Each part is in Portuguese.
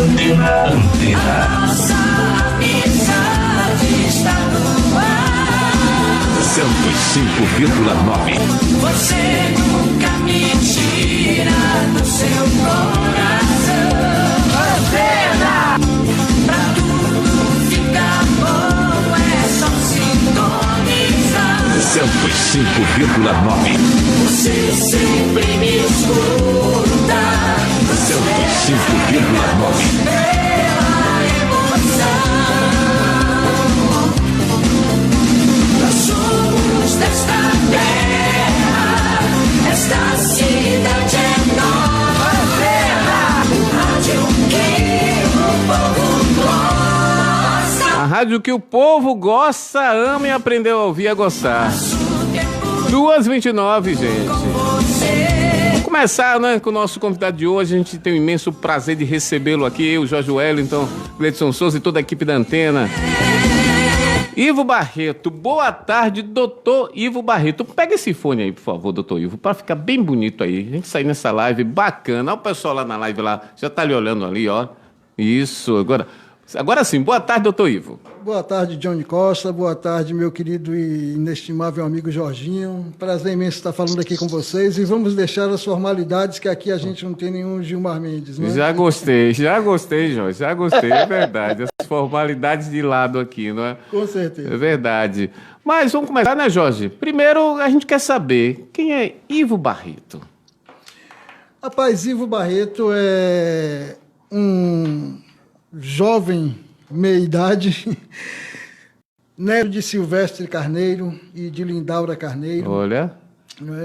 A nossa amizade está no ar. 105,9. Você nunca me tira do seu coração. Antena! Pra tudo ficar bom é só sintonizar. 105,9. Você sempre me escuta. 105,9. Pela emoção. Nós somos desta terra. Esta cidade é nossa. Rádio que o povo gosta. A rádio que o povo gosta, ama e aprendeu a ouvir e a gostar. 2h29, gente. Vamos começar, né, com o nosso convidado de hoje. A gente tem o imenso prazer de recebê-lo aqui, eu, Jorge Wellington, Gleidson Souza e toda a equipe da Antena. Ivo Barreto, boa tarde, doutor Ivo Barreto. Pega esse fone aí, por favor, doutor Ivo, para ficar bem bonito aí. A gente sair nessa live bacana. Olha o pessoal lá na live, lá, já tá lhe olhando ali, ó. Isso, agora sim, boa tarde, doutor Ivo. Boa tarde, Johnny Costa. Boa tarde, meu querido e inestimável amigo Jorginho. Prazer imenso estar falando aqui com vocês. E vamos deixar as formalidades, que aqui a gente não tem nenhum Gilmar Mendes, né? Já gostei, Jorge, já gostei, é verdade. As formalidades de lado aqui, não é? Com certeza. É verdade. Mas vamos começar, né, Jorge? Primeiro, a gente quer saber quem é Ivo Barreto. Rapaz, Ivo Barreto é um jovem meia-idade, neto de Silvestre Carneiro e de Lindaura Carneiro. Olha.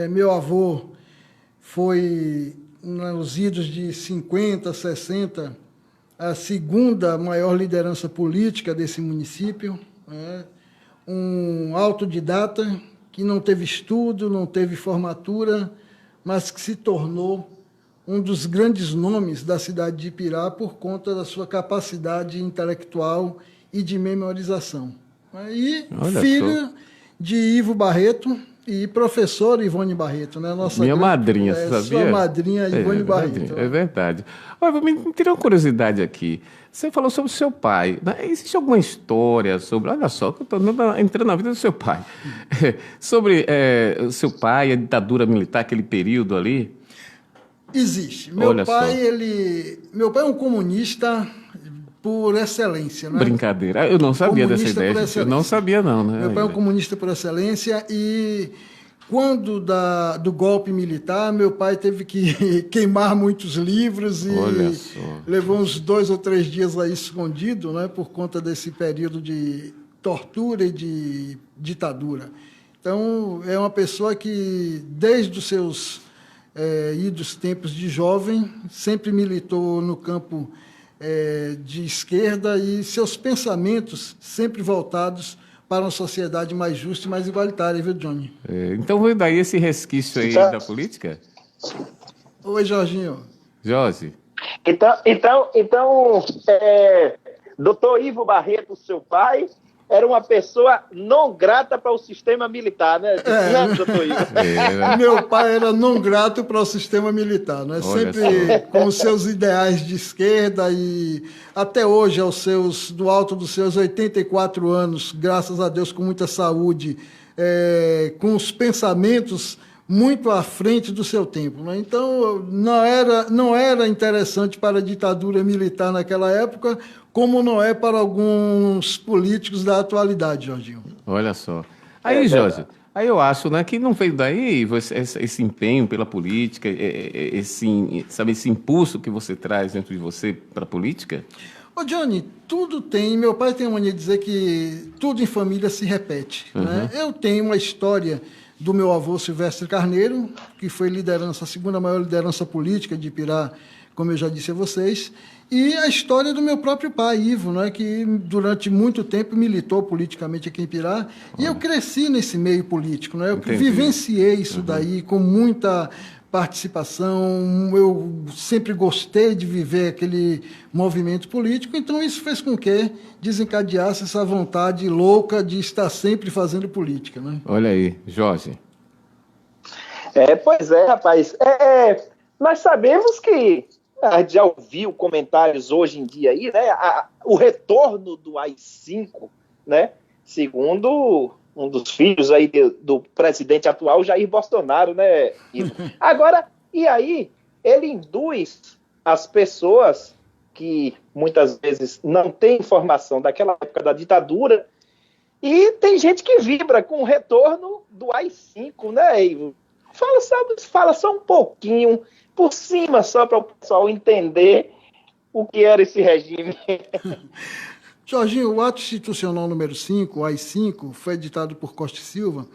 Meu avô foi, nos idos de 50, 60, a segunda maior liderança política desse município, né? Um autodidata que não teve estudo, não teve formatura, mas que se tornou um dos grandes nomes da cidade de Ipirá por conta da sua capacidade intelectual e de memorização. E filho de Ivo Barreto e professora Ivone Barreto, né? Nossa minha madrinha, você sabia? Sua madrinha Ivone Barreto. É verdade. Olha, me tirou uma curiosidade aqui. Você falou sobre o seu pai. Existe alguma história sobre... Olha só, que eu estou entrando na vida do seu pai. Sobre o seu pai, a ditadura militar, aquele período ali... Existe. Meu pai é um comunista por excelência, né? Brincadeira. Eu não sabia dessa ideia. Eu não sabia, não, né? Meu pai é um comunista por excelência e quando do golpe militar, meu pai teve que queimar muitos livros e levou uns 2 ou 3 dias aí escondido, né? Por conta desse período de tortura e de ditadura. Então, é uma pessoa que, desde os seus dos tempos de jovem, sempre militou no campo de esquerda e seus pensamentos sempre voltados para uma sociedade mais justa e mais igualitária, viu, Johnny? Então veio daí esse resquício aí da política? Oi, Jorginho. Jorge. Então, doutor Ivo Barreto, seu pai, era uma pessoa não grata para o sistema militar, né? Não, doutor Ivo? Meu pai era não grato para o sistema militar, né? Sempre com os seus ideais de esquerda e até hoje, do alto dos seus 84 anos, graças a Deus, com muita saúde, com os pensamentos muito à frente do seu tempo, né? Então, não era interessante para a ditadura militar naquela época, como não é para alguns políticos da atualidade, Jorginho. Olha só. Aí, Jorge, aí eu acho, né, que não veio daí esse empenho pela política, esse impulso que você traz dentro de você para a política? Ô, Johnny, tudo tem... Meu pai tem a mania de dizer que tudo em família se repete, né? Eu tenho uma história do meu avô Silvestre Carneiro, que foi a segunda maior liderança política de Ipirá, como eu já disse a vocês, e a história do meu próprio pai, Ivo, né, que durante muito tempo militou politicamente aqui em Ipirá, e eu cresci nesse meio político, né, eu vivenciei isso daí com muita participação, eu sempre gostei de viver aquele movimento político, então isso fez com que desencadeasse essa vontade louca de estar sempre fazendo política, né? Olha aí, Jorge. Pois é, rapaz, nós sabemos que A gente já ouviu comentários hoje em dia aí, né? O retorno do AI-5, né? Segundo um dos filhos aí do presidente atual, Jair Bolsonaro, né? Agora, e aí ele induz as pessoas que muitas vezes não têm informação daquela época da ditadura, e tem gente que vibra com o retorno do AI-5, né, Ivo? Fala só um pouquinho, por cima, só para o pessoal entender o que era esse regime. Jorginho, o ato institucional número 5, o AI-5, foi editado por Costa e Silva.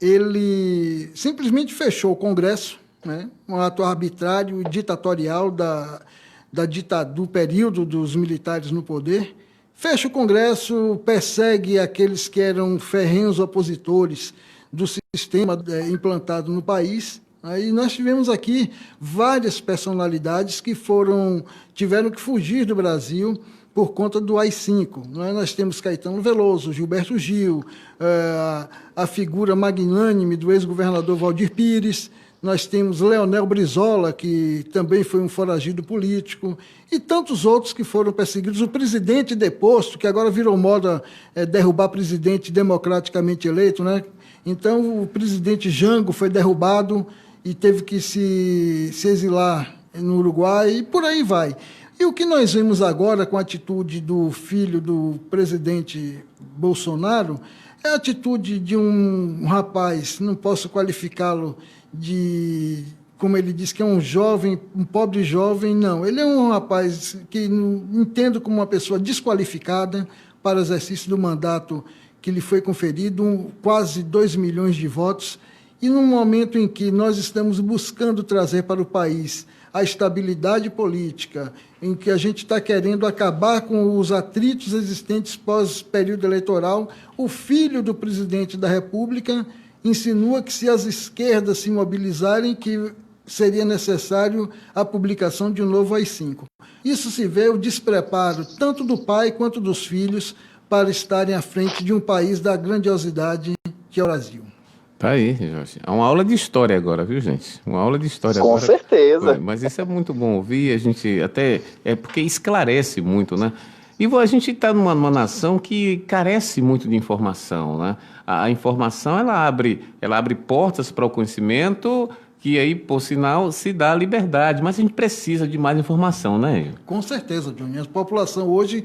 Ele simplesmente fechou o Congresso, né, um ato arbitrário e ditatorial do período dos militares no poder. Fecha o Congresso, persegue aqueles que eram ferrenhos opositores do sistema implantado no país. Aí nós tivemos aqui várias personalidades que tiveram que fugir do Brasil por conta do AI-5. Nós temos Caetano Veloso, Gilberto Gil, a figura magnânime do ex-governador Valdir Pires, nós temos Leonel Brizola, que também foi um foragido político, e tantos outros que foram perseguidos. O presidente deposto, que agora virou moda derrubar presidente democraticamente eleito, né? Então, o presidente Jango foi derrubado e teve que se exilar no Uruguai, e por aí vai. E o que nós vemos agora com a atitude do filho do presidente Bolsonaro é a atitude de um rapaz, não posso qualificá-lo de, como ele diz, que é um jovem, um pobre jovem, não. Ele é um rapaz que entendo como uma pessoa desqualificada para o exercício do mandato que lhe foi conferido, quase 2 milhões de votos, e num momento em que nós estamos buscando trazer para o país a estabilidade política, em que a gente está querendo acabar com os atritos existentes pós-período eleitoral, o filho do presidente da República insinua que, se as esquerdas se mobilizarem, que seria necessário a publicação de um novo AI-5. Isso se vê o despreparo tanto do pai quanto dos filhos para estarem à frente de um país da grandiosidade que é o Brasil. Tá aí, Jorge. É uma aula de história agora, viu, gente? Uma aula de história agora. Com certeza. Mas isso é muito bom ouvir, a gente até... É porque esclarece muito, né? E a gente está numa nação que carece muito de informação, né? A informação, ela abre portas para o conhecimento, que aí, por sinal, se dá liberdade. Mas a gente precisa de mais informação, né? Com certeza, Johnny. A população hoje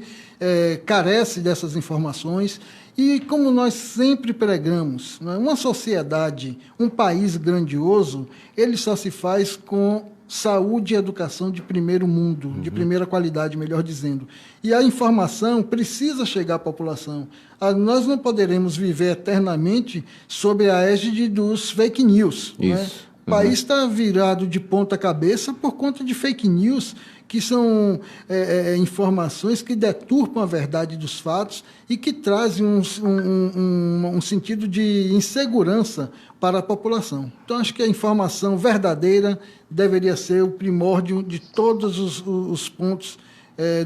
carece dessas informações. E como nós sempre pregamos, né, uma sociedade, um país grandioso, ele só se faz com saúde e educação de primeiro mundo, de primeira qualidade, melhor dizendo. E a informação precisa chegar à população. Nós não poderemos viver eternamente sob a égide dos fake news. Isso. Né? O país está virado de ponta cabeça por conta de fake news, que são informações que deturpam a verdade dos fatos e que trazem um sentido de insegurança para a população. Então, acho que a informação verdadeira deveria ser o primórdio de todos os pontos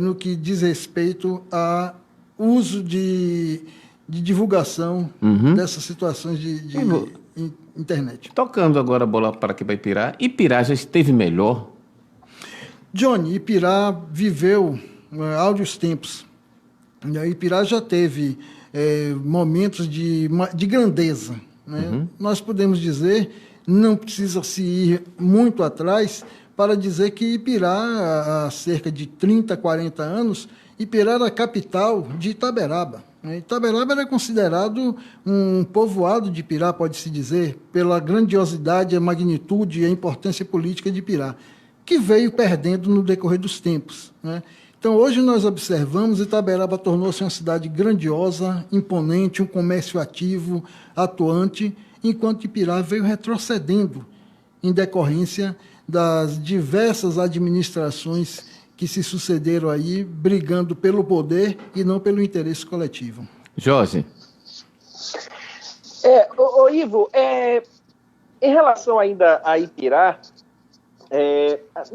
no que diz respeito ao uso de divulgação dessas situações de internet. Tocando agora a bola para aqui para Ipirá. Ipirá já esteve melhor? Johnny, Ipirá viveu áureos tempos. Ipirá já teve momentos de grandeza. Né? Nós podemos dizer, não precisa se ir muito atrás para dizer que Ipirá, há cerca de 30, 40 anos, Ipirá era a capital de Itaberaba. Itaberaba era considerado um povoado de Ipirá, pode-se dizer, pela grandiosidade, a magnitude e a importância política de Ipirá, que veio perdendo no decorrer dos tempos. Né? Então, hoje nós observamos que Itaberaba tornou-se uma cidade grandiosa, imponente, um comércio ativo, atuante, enquanto Ipirá veio retrocedendo em decorrência das diversas administrações que se sucederam aí, brigando pelo poder e não pelo interesse coletivo. Jorge. Ivo, em relação ainda a Ipirá,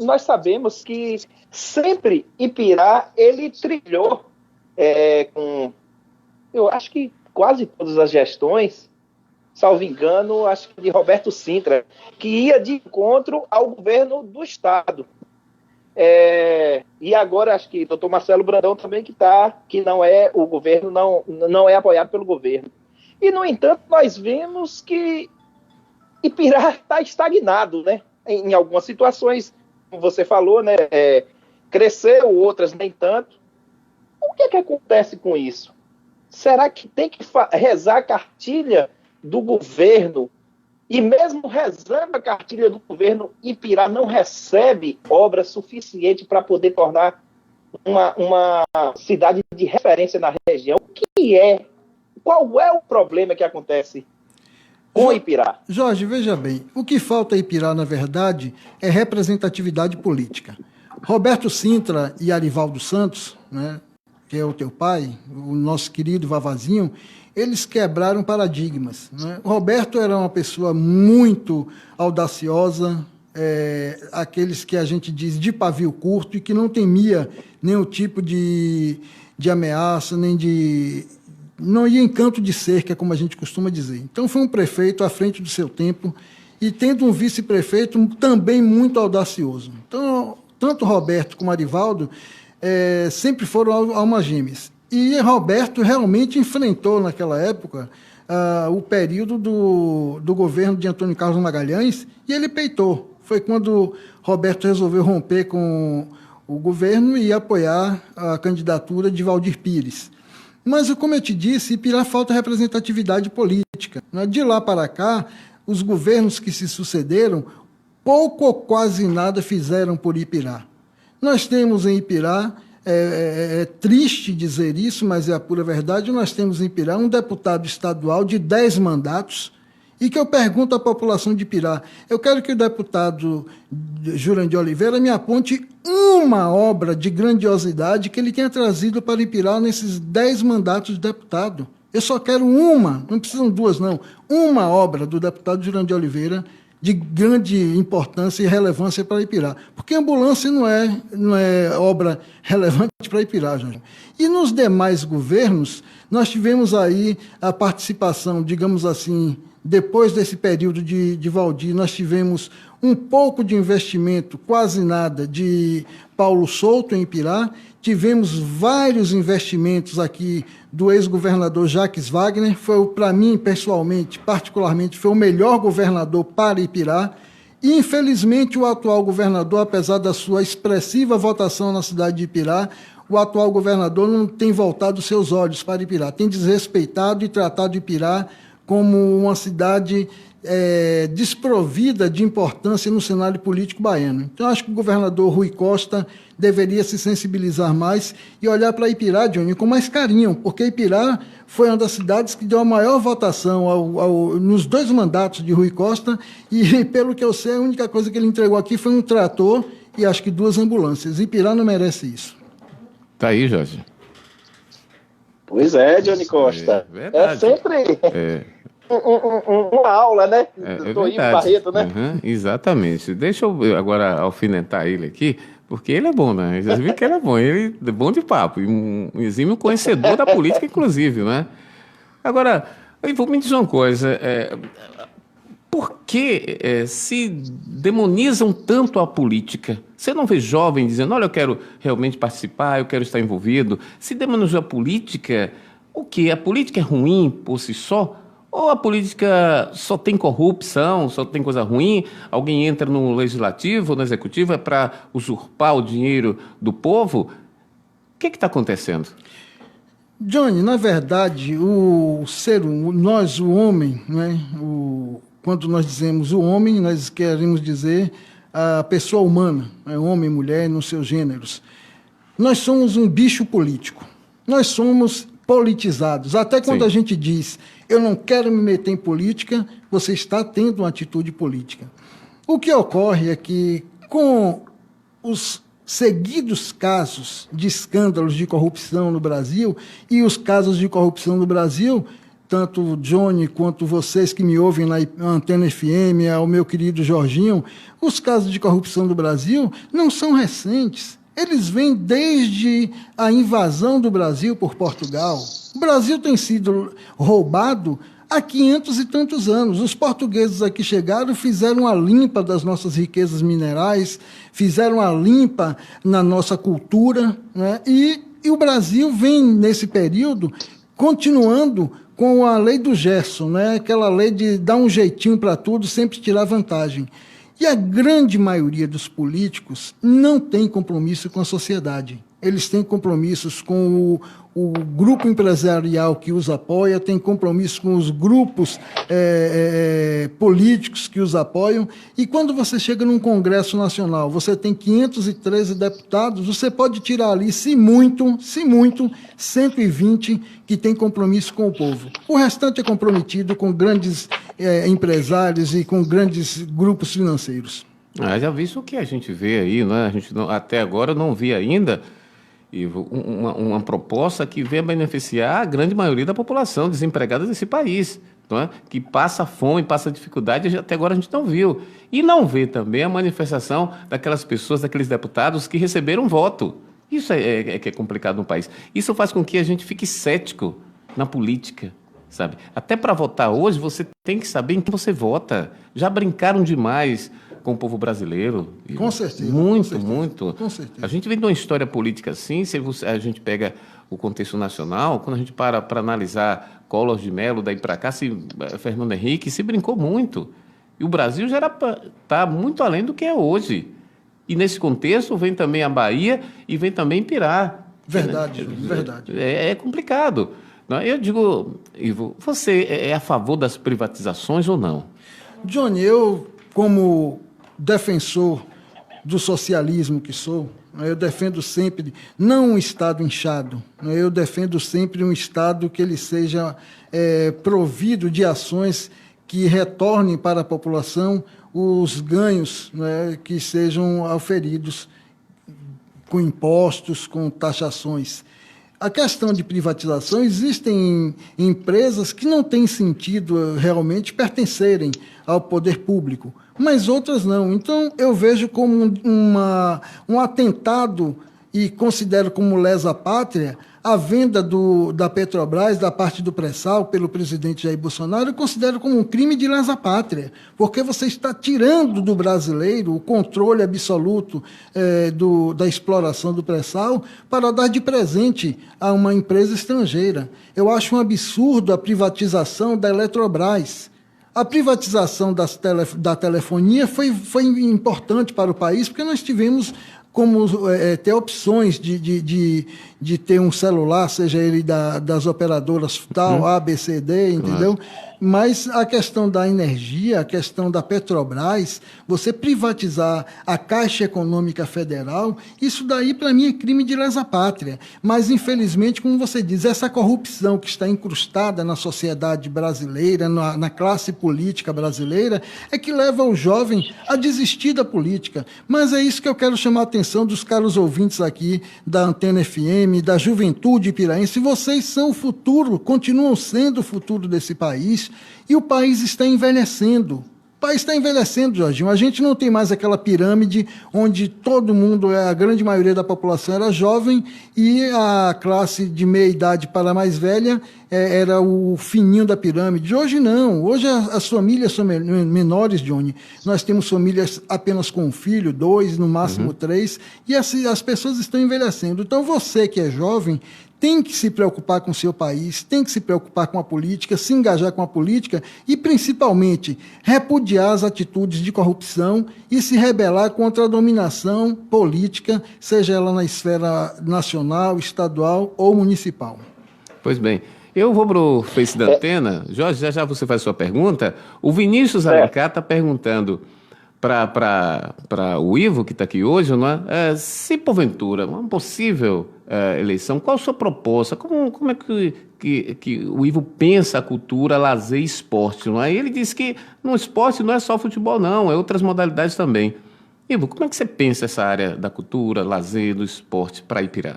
nós sabemos que sempre Ipirá, ele trilhou eu acho que quase todas as gestões, salvo engano, acho que de Roberto Sintra, que ia de encontro ao governo do Estado. E agora acho que o doutor Marcelo Brandão também que não é o governo, não é apoiado pelo governo. E, no entanto, nós vemos que Ipirá está estagnado, né? Em algumas situações, como você falou, né? Cresceu, outras nem tanto. O que acontece com isso? Será que tem que rezar a cartilha do governo? E mesmo rezando a cartilha do governo, Ipirá não recebe obra suficiente para poder tornar uma cidade de referência na região. Qual é o problema que acontece com Ipirá? Jorge, veja bem, o que falta a Ipirá, na verdade, é representatividade política. Roberto Sintra e Arivaldo Santos, né, que é o teu pai, o nosso querido Vavazinho, eles quebraram paradigmas, né? O Roberto era uma pessoa muito audaciosa, aqueles que a gente diz de pavio curto e que não temia nenhum tipo de ameaça, não ia em canto de cerca, como a gente costuma dizer. Então foi um prefeito à frente do seu tempo e tendo um vice-prefeito também muito audacioso. Então, tanto Roberto como Arivaldo sempre foram almas gêmeas. E Roberto realmente enfrentou, naquela época, o período do governo de Antônio Carlos Magalhães, e ele peitou. Foi quando Roberto resolveu romper com o governo e apoiar a candidatura de Valdir Pires. Mas, como eu te disse, Ipirá falta representatividade política. De lá para cá, os governos que se sucederam, pouco ou quase nada fizeram por Ipirá. Nós temos em Ipirá, é triste dizer isso, mas é a pura verdade, nós temos em Ipirá um deputado estadual de 10 mandatos, e que eu pergunto à população de Ipirá, eu quero que o deputado Jurandir Oliveira me aponte uma obra de grandiosidade que ele tenha trazido para Ipirá nesses 10 mandatos de deputado. Eu só quero uma, não precisam duas não, uma obra do deputado Jurandir Oliveira de grande importância e relevância para Ipirá. Porque ambulância não é obra relevante para Ipirá, Jorge. E nos demais governos, nós tivemos aí a participação, digamos assim, depois desse período de Valdir, nós tivemos um pouco de investimento, quase nada, de Paulo Souto em Ipirá, tivemos vários investimentos aqui do ex-governador Jacques Wagner, foi, para mim, pessoalmente, particularmente, foi o melhor governador para Ipirá, e, infelizmente, o atual governador, apesar da sua expressiva votação na cidade de Ipirá, o atual governador não tem voltado seus olhos para Ipirá, tem desrespeitado e tratado Ipirá como uma cidade desprovida de importância no cenário político baiano. Então, acho que o governador Rui Costa deveria se sensibilizar mais e olhar para Ipirá, Johnny, com mais carinho, porque Ipirá foi uma das cidades que deu a maior votação nos 2 mandatos de Rui Costa e, pelo que eu sei, a única coisa que ele entregou aqui foi um trator e acho que 2 ambulâncias. Ipirá não merece isso. Tá aí, Jorge. Pois é, Johnny Costa. Sempre uma aula, né? Do Ivo Barreto, né? Uhum, exatamente. Deixa eu agora alfinetar ele aqui, porque ele é bom, né? Já vi que ele é bom. Ele é bom de papo. E um exímio conhecedor da política, inclusive, né? Agora, Ivo, me diz uma coisa. Por que se demonizam tanto a política? Você não vê jovem dizendo, olha, eu quero realmente participar, eu quero estar envolvido. Se demoniza a política, o quê? A política é ruim por si só? Ou a política só tem corrupção, só tem coisa ruim? Alguém entra no legislativo ou no executivo para usurpar o dinheiro do povo? O que está acontecendo? Johnny, na verdade, o homem, né? Quando nós dizemos o homem, nós queremos dizer a pessoa humana, né? Homem, mulher, nos seus gêneros. Nós somos um bicho político. Nós somos politizados. Até quando a gente diz, eu não quero me meter em política, você está tendo uma atitude política. O que ocorre é que, com os seguidos casos de escândalos de corrupção no Brasil, e os casos de corrupção no Brasil, tanto o Johnny quanto vocês que me ouvem na Antena FM, ao meu querido Jorginho, os casos de corrupção do Brasil não são recentes. Eles vêm desde a invasão do Brasil por Portugal. O Brasil tem sido roubado há 500 e tantos anos. Os portugueses aqui chegaram, fizeram a limpa das nossas riquezas minerais, fizeram a limpa na nossa cultura, né? E o Brasil vem, nesse período, continuando com a lei do Gerson, né? Aquela lei de dar um jeitinho para tudo, sempre tirar vantagem. E a grande maioria dos políticos não tem compromisso com a sociedade. Eles têm compromissos com o grupo empresarial que os apoia, tem compromisso com os grupos políticos que os apoiam. E quando você chega num Congresso Nacional, você tem 513 deputados, você pode tirar ali, se muito, 120 que tem compromisso com o povo. O restante é comprometido com grandes empresários e com grandes grupos financeiros. Já visto o que a gente vê aí, né? A gente até agora não vê ainda, Ivo, uma proposta que venha beneficiar a grande maioria da população desempregada desse país, não é? Que passa fome, passa dificuldade, até agora a gente não viu. E não vê também a manifestação daquelas pessoas, daqueles deputados que receberam voto. Isso que é complicado no país. Isso faz com que a gente fique cético na política, sabe? Até para votar hoje, você tem que saber em quem você vota. Já brincaram demais com o povo brasileiro. Com certeza. Muito. Com certeza. A gente vem de uma história política assim, se a gente pega o contexto nacional, quando a gente para analisar Collor de Mello, daí para cá, Fernando Henrique, se brincou muito. E o Brasil já está muito além do que é hoje. E nesse contexto vem também a Bahia e vem também Pirá. Verdade. É complicado. Eu digo, Ivo, você é a favor das privatizações ou não? Johnny, eu, como defensor do socialismo que sou, eu defendo sempre, não um Estado inchado, eu defendo sempre um Estado que ele seja provido de ações que retornem para a população os ganhos, né, que sejam auferidos com impostos, com taxações. A questão de privatização, existem empresas que não têm sentido realmente pertencerem ao poder público, mas outras não. Então, eu vejo como um atentado e considero como lesa pátria a venda da Petrobras, da parte do pré-sal, pelo presidente Jair Bolsonaro, eu considero como um crime de lesa pátria, porque você está tirando do brasileiro o controle absoluto da exploração do pré-sal para dar de presente a uma empresa estrangeira. Eu acho um absurdo a privatização da Eletrobras. A privatização da telefonia foi importante para o país, porque nós tivemos como ter opções de ter um celular, seja ele das operadoras tal, A, B, C, D, entendeu? Claro. Mas a questão da energia, a questão da Petrobras, você privatizar a Caixa Econômica Federal, isso daí, para mim, é crime de lesa pátria. Mas, infelizmente, como você diz, essa corrupção que está incrustada na sociedade brasileira, na classe política brasileira, é que leva o jovem a desistir da política. Mas é isso que eu quero chamar a atenção dos caros ouvintes aqui da Antena FM, da juventude piraense. Vocês são o futuro, continuam sendo o futuro desse país, e o país está envelhecendo. O país está envelhecendo, Jorginho. A gente não tem mais aquela pirâmide onde todo mundo, a grande maioria da população era jovem e a classe de meia idade para a mais velha era o fininho da pirâmide. Hoje não. Hoje as famílias são menores, Johnny. Nós temos famílias apenas com um filho, 2, no máximo 3, e as pessoas estão envelhecendo. Então você que é jovem tem que se preocupar com o seu país, tem que se preocupar com a política, se engajar com a política e, principalmente, repudiar as atitudes de corrupção e se rebelar contra a dominação política, seja ela na esfera nacional, estadual ou municipal. Pois bem, eu vou para o Face da Antena. Jorge, já você faz sua pergunta. O Vinícius Alencar está perguntando para o Ivo, que está aqui hoje, não é? Se porventura, uma possível eleição, qual a sua proposta? Como é que o Ivo pensa a cultura, lazer e esporte? Não é? Ele disse que no esporte não é só futebol, não, é outras modalidades também. Ivo, como é que você pensa essa área da cultura, lazer, do esporte para Ipirá?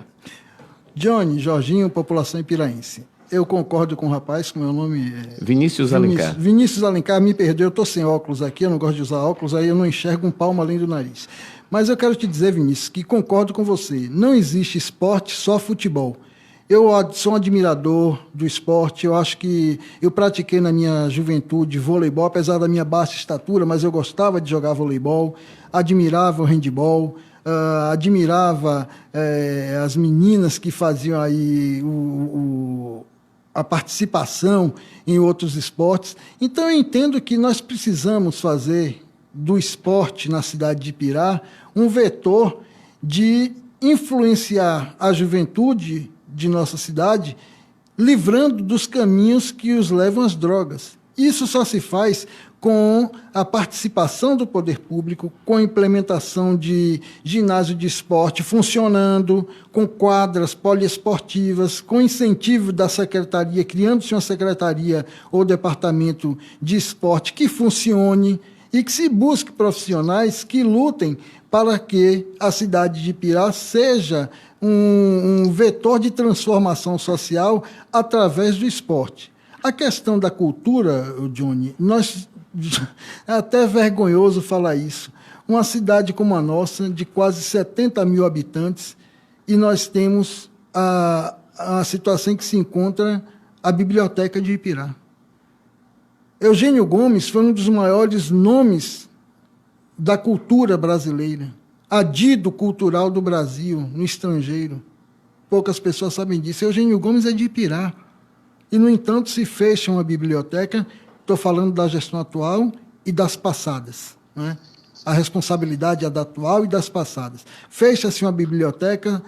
Johnny, Jorginho, população ipiraense. Eu concordo com o rapaz, que meu nome é... Vinícius Alencar. Vinícius Alencar, me perdoe, eu estou sem óculos aqui, eu não gosto de usar óculos, aí eu não enxergo um palmo além do nariz. Mas eu quero te dizer, Vinícius, que concordo com você. Não existe esporte, só futebol. Eu sou um admirador do esporte, eu acho que eu pratiquei na minha juventude voleibol, apesar da minha baixa estatura, mas eu gostava de jogar voleibol, admirava o handebol, admirava as meninas que faziam aí a participação em outros esportes. Então eu entendo que nós precisamos fazer do esporte na cidade de Ipirá um vetor de influenciar a juventude de nossa cidade, livrando dos caminhos que os levam às drogas. Isso só se faz com a participação do poder público, com a implementação de ginásio de esporte funcionando, com quadras poliesportivas, com incentivo da secretaria, criando-se uma secretaria ou departamento de esporte que funcione e que se busque profissionais que lutem para que a cidade de Ipirá seja um vetor de transformação social através do esporte. A questão da cultura, Johnny, é até vergonhoso falar isso. Uma cidade como a nossa, de quase 70 mil habitantes, e nós temos a situação em que se encontra a Biblioteca de Ipirá. Eugênio Gomes foi um dos maiores nomes da cultura brasileira, adido cultural do Brasil, no estrangeiro. Poucas pessoas sabem disso. Eugênio Gomes é de Ipirá. E, no entanto, se fecha uma biblioteca, estou falando da gestão atual e das passadas, né? A responsabilidade é da atual e das passadas. Fecha-se uma biblioteca,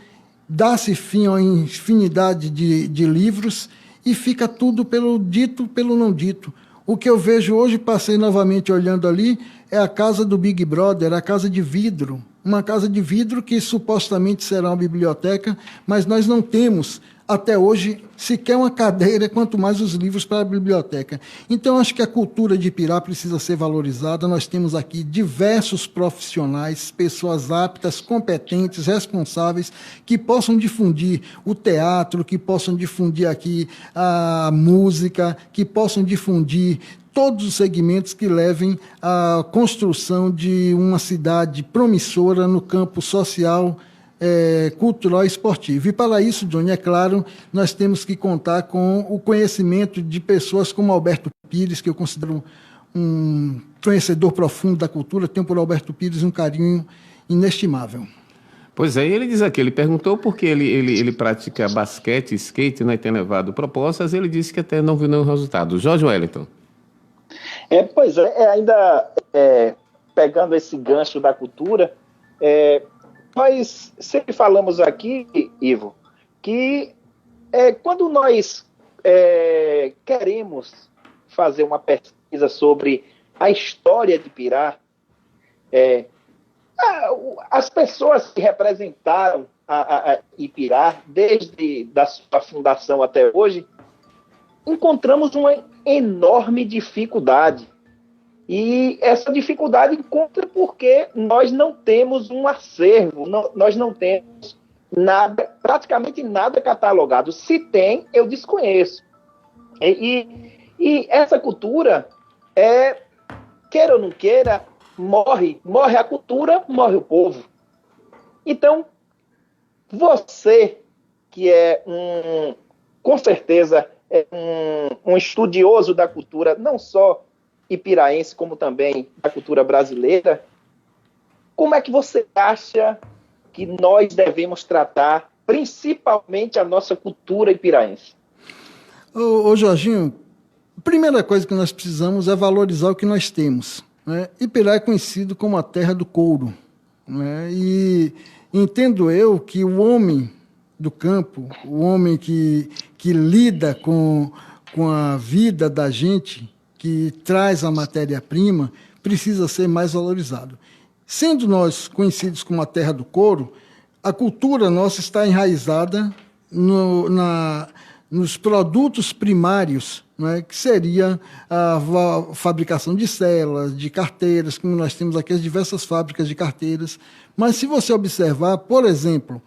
dá-se fim a uma infinidade de livros e fica tudo pelo dito, pelo não dito. O que eu vejo hoje, passei novamente olhando ali, é a casa do Big Brother, a casa de vidro. Uma casa de vidro que supostamente será uma biblioteca, mas nós não temos, até hoje, sequer uma cadeira, quanto mais os livros para a biblioteca. Então, acho que a cultura de Ipirá precisa ser valorizada. Nós temos aqui diversos profissionais, pessoas aptas, competentes, responsáveis, que possam difundir o teatro, que possam difundir aqui a música, que possam difundir todos os segmentos que levem à construção de uma cidade promissora no campo social, cultural e esportivo. E para isso, Johnny, é claro, nós temos que contar com o conhecimento de pessoas como Alberto Pires, que eu considero um conhecedor profundo da cultura, tenho por Alberto Pires um carinho inestimável. Pois é, ele diz aqui, ele perguntou por que ele pratica basquete, skate, né, tem levado propostas, ele disse que até não viu nenhum resultado. Jorge Wellington. Pois é, ainda pegando esse gancho da cultura, nós sempre falamos aqui, Ivo, que quando nós queremos fazer uma pesquisa sobre a história de Ipirá, as pessoas que representaram a Ipirá, desde da sua fundação até hoje, encontramos uma enorme dificuldade. E essa dificuldade encontra porque nós não temos um acervo, nós não temos nada, praticamente nada catalogado. Se tem, eu desconheço. E essa cultura, queira ou não queira, morre a cultura, morre o povo. Então, você que com certeza, um estudioso da cultura, não só ipiraense, como também da cultura brasileira, como é que você acha que nós devemos tratar principalmente a nossa cultura ipiraense? Ô Jorginho, a primeira coisa que nós precisamos é valorizar o que nós temos, né? Ipirá é conhecido como a terra do couro, né? E entendo eu que o homem do campo, o homem que lida com a vida da gente, que traz a matéria-prima, precisa ser mais valorizado. Sendo nós conhecidos como a terra do couro, a cultura nossa está enraizada nos produtos primários, né, que seria a fabricação de celas, de carteiras, como nós temos aqui as diversas fábricas de carteiras. Mas se você observar, por exemplo,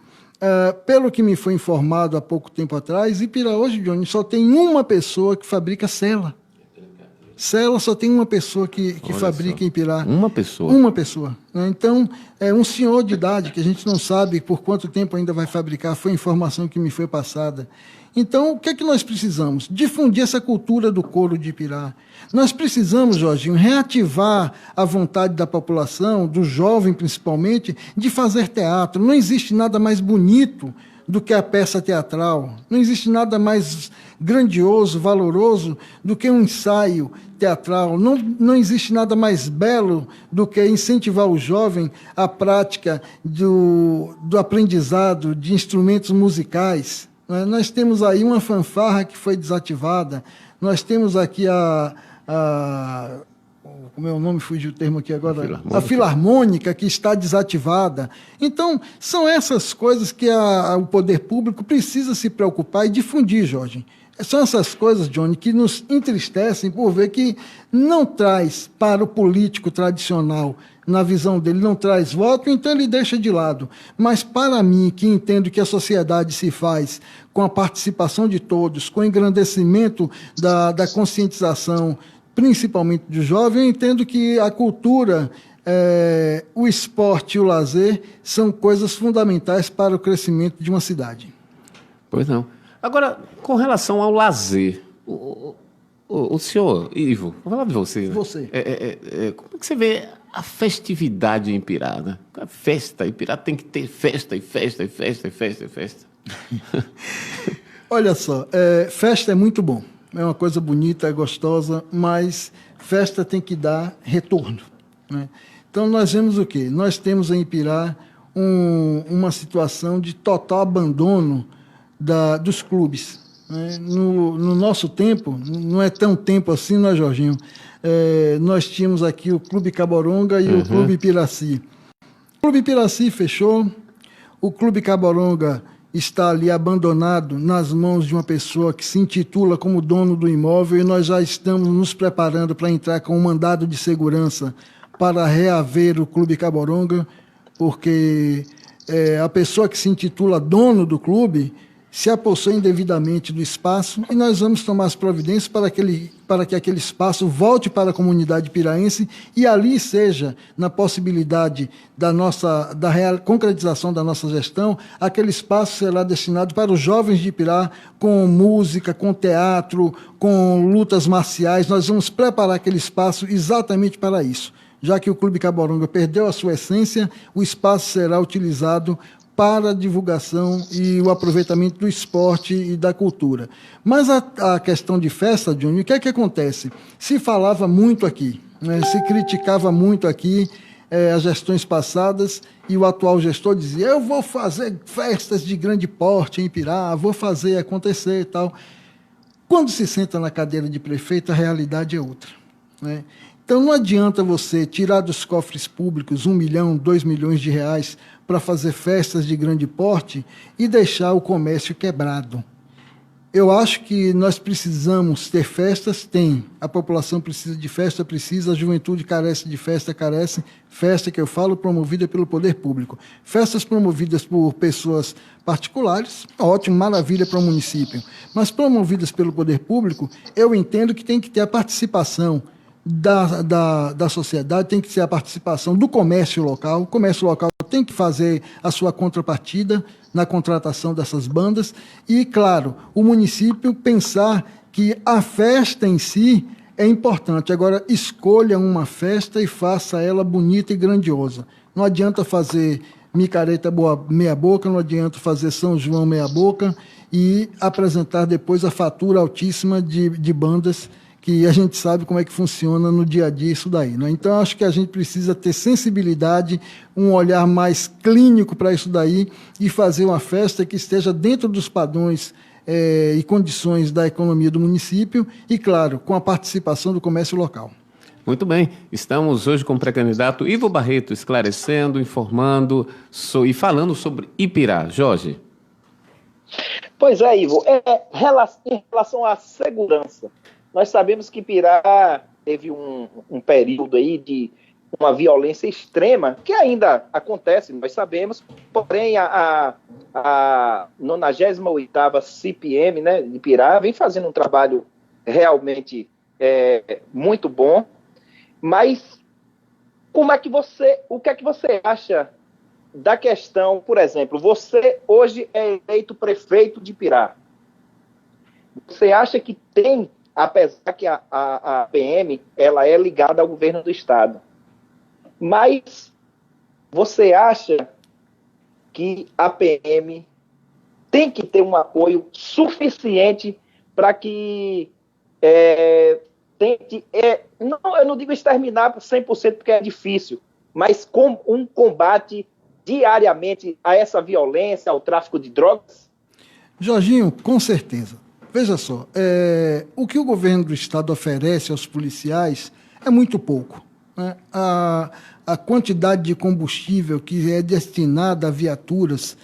pelo que me foi informado há pouco tempo atrás, Ipirá hoje, Johnny, só tem uma pessoa que fabrica cela. Cela só tem uma pessoa que Olha fabrica só. em Pirá. Uma pessoa. Uma pessoa. Né? Então, é um senhor de idade, que a gente não sabe por quanto tempo ainda vai fabricar, foi a informação que me foi passada. Então, o que é que nós precisamos? Difundir essa cultura do couro de Pirá. Nós precisamos, Jorginho, reativar a vontade da população, do jovem principalmente, de fazer teatro. Não existe nada mais bonito do que a peça teatral. Não existe nada mais grandioso, valoroso do que um ensaio teatral. Não existe nada mais belo do que incentivar o jovem à prática do aprendizado de instrumentos musicais. Nós temos aí uma fanfarra que foi desativada, nós temos aqui como é o nome, fugiu o termo aqui agora? A filarmônica, que está desativada. Então, são essas coisas que o poder público precisa se preocupar e difundir, Jorge. São essas coisas, Johnny, que nos entristecem por ver que não traz para o político tradicional, na visão dele, não traz voto, então ele deixa de lado. Mas para mim, que entendo que a sociedade se faz com a participação de todos, com o engrandecimento da conscientização, principalmente do jovem, eu entendo que a cultura, o esporte e o lazer são coisas fundamentais para o crescimento de uma cidade. Pois não. Agora, com relação ao lazer, o senhor, Ivo, vou falar de você. Né? Você. Como é que você vê a festividade em Pirá, né? A festa, em Pirá tem que ter festa, e festa, e festa, e festa, e festa. Olha só, festa é muito bom. É uma coisa bonita, é gostosa, mas festa tem que dar retorno. Né? Então, nós vemos o quê? Nós temos em Pirá uma situação de total abandono dos clubes. Né? No nosso tempo, não é tão tempo assim, não é, Jorginho? Nós tínhamos aqui o Clube Caboronga e o Clube Piraci. O Clube Piraci fechou, o Clube Caboronga está ali abandonado nas mãos de uma pessoa que se intitula como dono do imóvel, e nós já estamos nos preparando para entrar com um mandado de segurança para reaver o Clube Caboronga, porque a pessoa que se intitula dono do clube se apossou indevidamente do espaço, e nós vamos tomar as providências para que aquele espaço volte para a comunidade piraense e ali seja, na possibilidade da concretização da nossa gestão, aquele espaço será destinado para os jovens de Pirá, com música, com teatro, com lutas marciais. Nós vamos preparar aquele espaço exatamente para isso. Já que o Clube Caboronga perdeu a sua essência, o espaço será utilizado para a divulgação e o aproveitamento do esporte e da cultura. Mas a questão de festa, Júnior, o que é que acontece? Se falava muito aqui, né? Se criticava muito aqui as gestões passadas, e o atual gestor dizia: eu vou fazer festas de grande porte em Pirá, vou fazer acontecer e tal. Quando se senta na cadeira de prefeito, a realidade é outra. Né? Então, não adianta você tirar dos cofres públicos 1 milhão, 2 milhões de reais para fazer festas de grande porte e deixar o comércio quebrado. Eu acho que nós precisamos ter festas, a população precisa de festa, a juventude carece de festa, festa que eu falo promovida pelo poder público. Festas promovidas por pessoas particulares, ótimo, maravilha para o município, mas promovidas pelo poder público, eu entendo que tem que ter a participação da sociedade, tem que ser a participação do comércio local. O comércio local tem que fazer a sua contrapartida na contratação dessas bandas e, claro, o município pensar que a festa em si é importante. Agora, escolha uma festa e faça ela bonita e grandiosa. Não adianta fazer micareta meia boca, não adianta fazer São João meia boca e apresentar depois a fatura altíssima de bandas, que a gente sabe como é que funciona no dia a dia isso daí. Né? Então, acho que a gente precisa ter sensibilidade, um olhar mais clínico para isso daí e fazer uma festa que esteja dentro dos padrões e condições da economia do município e, claro, com a participação do comércio local. Muito bem, estamos hoje com o pré-candidato Ivo Barreto, esclarecendo, informando e falando sobre Ipirá. Jorge. Pois é, Ivo, em relação à segurança, nós sabemos que Pirá teve um período aí de uma violência extrema, que ainda acontece, nós sabemos, porém a 98ª CPM, né, de Pirá vem fazendo um trabalho realmente muito bom, mas o que é que você acha da questão, por exemplo, você hoje é eleito prefeito de Pirá. Você acha que tem, apesar que a PM ela é ligada ao governo do estado, mas você acha que a PM tem que ter um apoio suficiente para que tente, eu não digo exterminar por 100% porque é difícil, mas com um combate diariamente a essa violência, ao tráfico de drogas? Jorginho, com certeza. Veja só, o que o governo do estado oferece aos policiais é muito pouco, né? A quantidade de combustível que é destinada a viaturas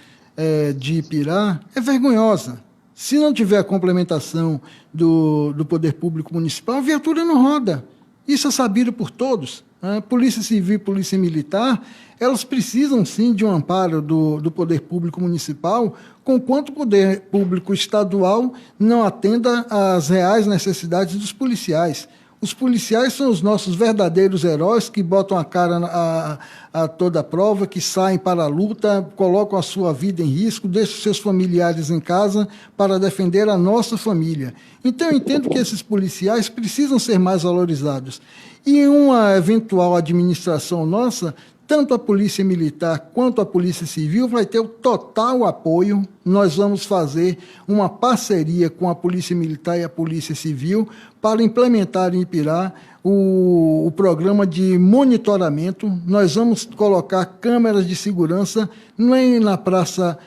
de Ipirá é vergonhosa. Se não tiver a complementação do poder público municipal, a viatura não roda. Isso é sabido por todos. Polícia Civil e Polícia Militar, elas precisam sim de um amparo do poder público municipal, conquanto o poder público estadual não atenda às reais necessidades dos policiais. Os policiais são os nossos verdadeiros heróis que botam a cara a toda a prova, que saem para a luta, colocam a sua vida em risco, deixam seus familiares em casa para defender a nossa família. Então, eu entendo que esses policiais precisam ser mais valorizados. E em uma eventual administração nossa, tanto a Polícia Militar quanto a Polícia Civil vai ter o total apoio. Nós vamos fazer uma parceria com a Polícia Militar e a Polícia Civil para implementar em Ipirá o programa de monitoramento. Nós vamos colocar câmeras de segurança, não é na Praça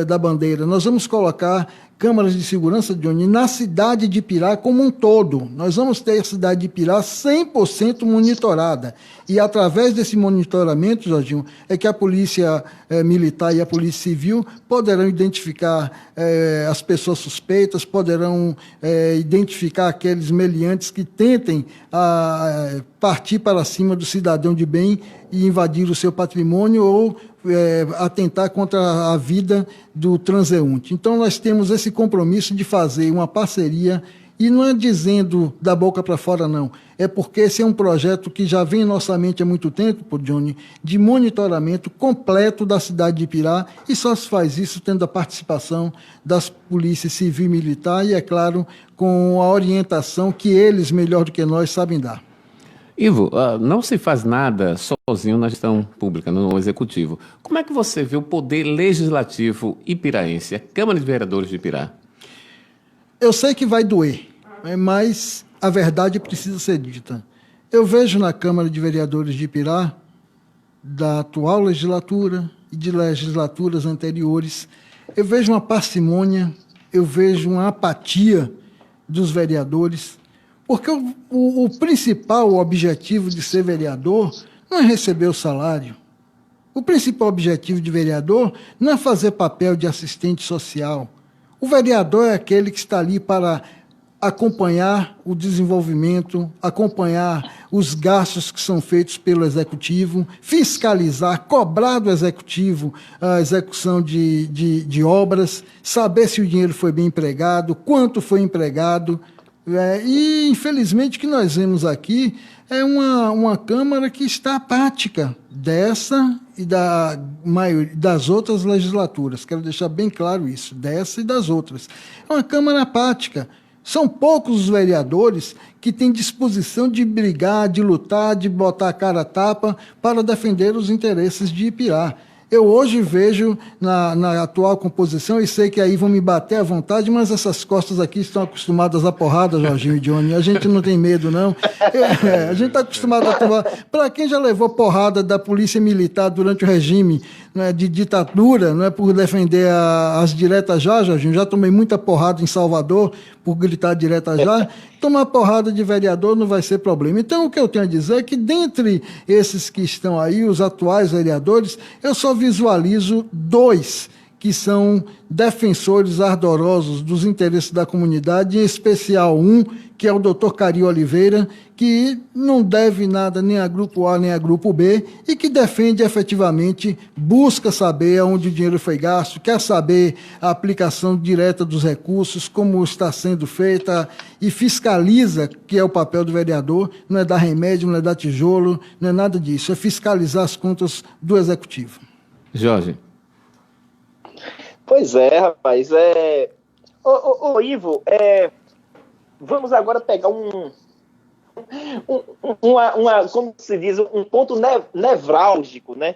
da Bandeira, nós vamos colocar câmaras de segurança, Johnny, na cidade de Ipirá como um todo. Nós vamos ter a cidade de Ipirá 100% monitorada. E através desse monitoramento, Jorginho, é que a Polícia Militar e a Polícia Civil poderão identificar as pessoas suspeitas, poderão identificar aqueles meliantes que tentem partir para cima do cidadão de bem e invadir o seu patrimônio ou atentar contra a vida do transeunte. Então, nós temos esse compromisso de fazer uma parceria, e não é dizendo da boca para fora, não. É porque esse é um projeto que já vem em nossa mente há muito tempo, Johnny, de monitoramento completo da cidade de Ipirá, e só se faz isso tendo a participação das polícias civil e militar, e, é claro, com a orientação que eles, melhor do que nós, sabem dar. Ivo, não se faz nada sozinho na gestão pública, no executivo. Como é que você vê o poder legislativo ipiraense, a Câmara de Vereadores de Ipirá? Eu sei que vai doer, mas a verdade precisa ser dita. Eu vejo na Câmara de Vereadores de Ipirá, da atual legislatura e de legislaturas anteriores, eu vejo uma parcimônia, eu vejo uma apatia dos vereadores, porque o principal objetivo de ser vereador não é receber o salário. O principal objetivo de vereador não é fazer papel de assistente social. O vereador é aquele que está ali para acompanhar o desenvolvimento, acompanhar os gastos que são feitos pelo executivo, fiscalizar, cobrar do executivo a execução de obras, saber se o dinheiro foi bem empregado, quanto foi empregado. E, infelizmente, o que nós vemos aqui é uma Câmara que está apática dessa e das outras legislaturas. Quero deixar bem claro isso, dessa e das outras. É uma Câmara apática. São poucos os vereadores que têm disposição de brigar, de lutar, de botar a cara a tapa para defender os interesses de Ipirá. Eu hoje vejo na atual composição, e sei que aí vão me bater à vontade, mas essas costas aqui estão acostumadas à porrada, Jorginho e Johnny. A gente não tem medo, não. A gente está acostumado a tomar... Para quem já levou porrada da Polícia Militar durante o regime, né, de ditadura, não é, por defender as diretas já, Jorginho, já tomei muita porrada em Salvador por gritar direta já. Tomar porrada de vereador não vai ser problema. Então, o que eu tenho a dizer é que, dentre esses que estão aí, os atuais vereadores, eu só visualizo 2 que são defensores ardorosos dos interesses da comunidade, em especial um que é o doutor Cari Oliveira, que não deve nada nem a Grupo A nem a Grupo B e que defende efetivamente, busca saber onde o dinheiro foi gasto, quer saber a aplicação direta dos recursos, como está sendo feita e fiscaliza, que é o papel do vereador, não é dar remédio, não é dar tijolo, não é nada disso, é fiscalizar as contas do Executivo. Jorge. Pois é, rapaz. Ivo, vamos agora pegar como se diz, um ponto nevrálgico, né?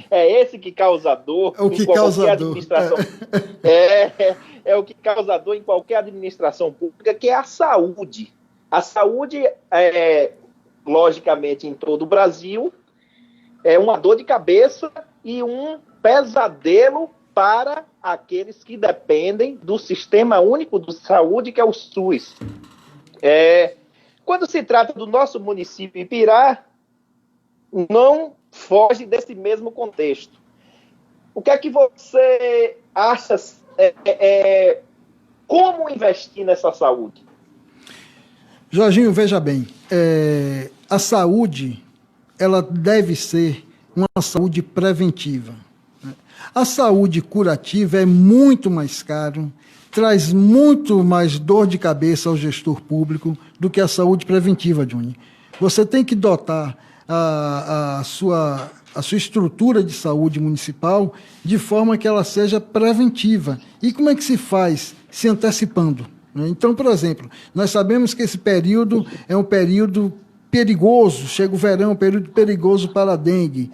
É esse que causa dor em qualquer administração. É o que causa dor em qualquer administração pública, que é a saúde. A saúde, logicamente, em todo o Brasil, é uma dor de cabeça e um pesadelo para aqueles que dependem do Sistema Único de Saúde, que é o SUS. Quando se trata do nosso município Ipirá, não foge desse mesmo contexto. O que é que você acha, como investir nessa saúde? Jorginho, veja bem, a saúde, ela deve ser uma saúde preventiva. A saúde curativa é muito mais caro, traz muito mais dor de cabeça ao gestor público do que a saúde preventiva, Johnny. Você tem que dotar a sua estrutura de saúde municipal de forma que ela seja preventiva. E como é que se faz? Se antecipando. Né? Então, por exemplo, nós sabemos que esse período é um período perigoso, chega o verão, um período perigoso para a dengue,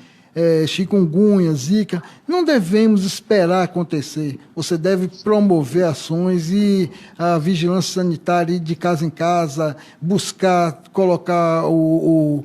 chikungunya, zika. Não devemos esperar acontecer. Você deve promover ações e a vigilância sanitária ir de casa em casa, buscar colocar o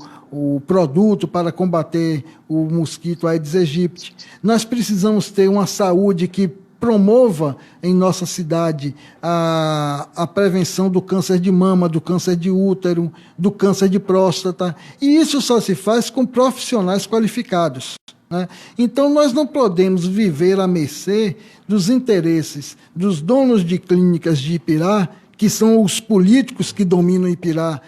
produto para combater o mosquito Aedes aegypti. Nós precisamos ter uma saúde que promova em nossa cidade a prevenção do câncer de mama, do câncer de útero, do câncer de próstata, e isso só se faz com profissionais qualificados. Né? Então, nós não podemos viver à mercê dos interesses dos donos de clínicas de Ipirá, que são os políticos que dominam Ipirá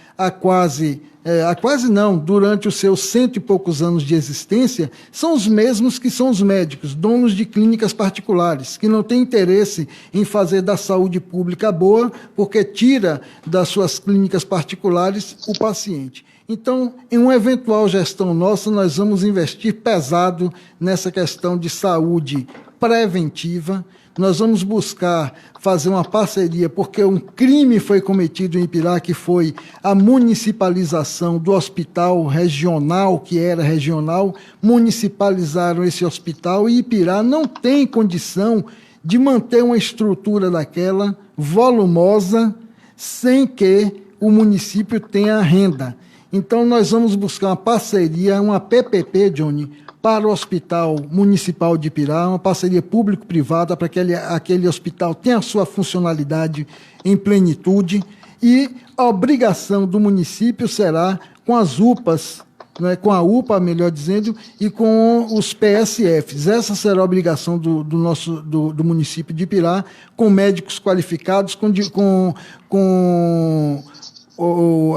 durante os seus 100 e poucos anos de existência, são os mesmos que são os médicos, donos de clínicas particulares, que não têm interesse em fazer da saúde pública boa, porque tira das suas clínicas particulares o paciente. Então, em uma eventual gestão nossa, nós vamos investir pesado nessa questão de saúde preventiva. Nós vamos buscar fazer uma parceria, porque um crime foi cometido em Ipirá, que foi a municipalização do hospital regional, que era regional, municipalizaram esse hospital e Ipirá não tem condição de manter uma estrutura daquela volumosa sem que o município tenha renda. Então, nós vamos buscar uma parceria, uma PPP, Johnny, para o Hospital Municipal de Ipirá, uma parceria público-privada para que aquele hospital tenha a sua funcionalidade em plenitude, e a obrigação do município será com as UPAs, né, com a UPA, melhor dizendo, e com os PSFs. Essa será a obrigação do município de Ipirá, com médicos qualificados, com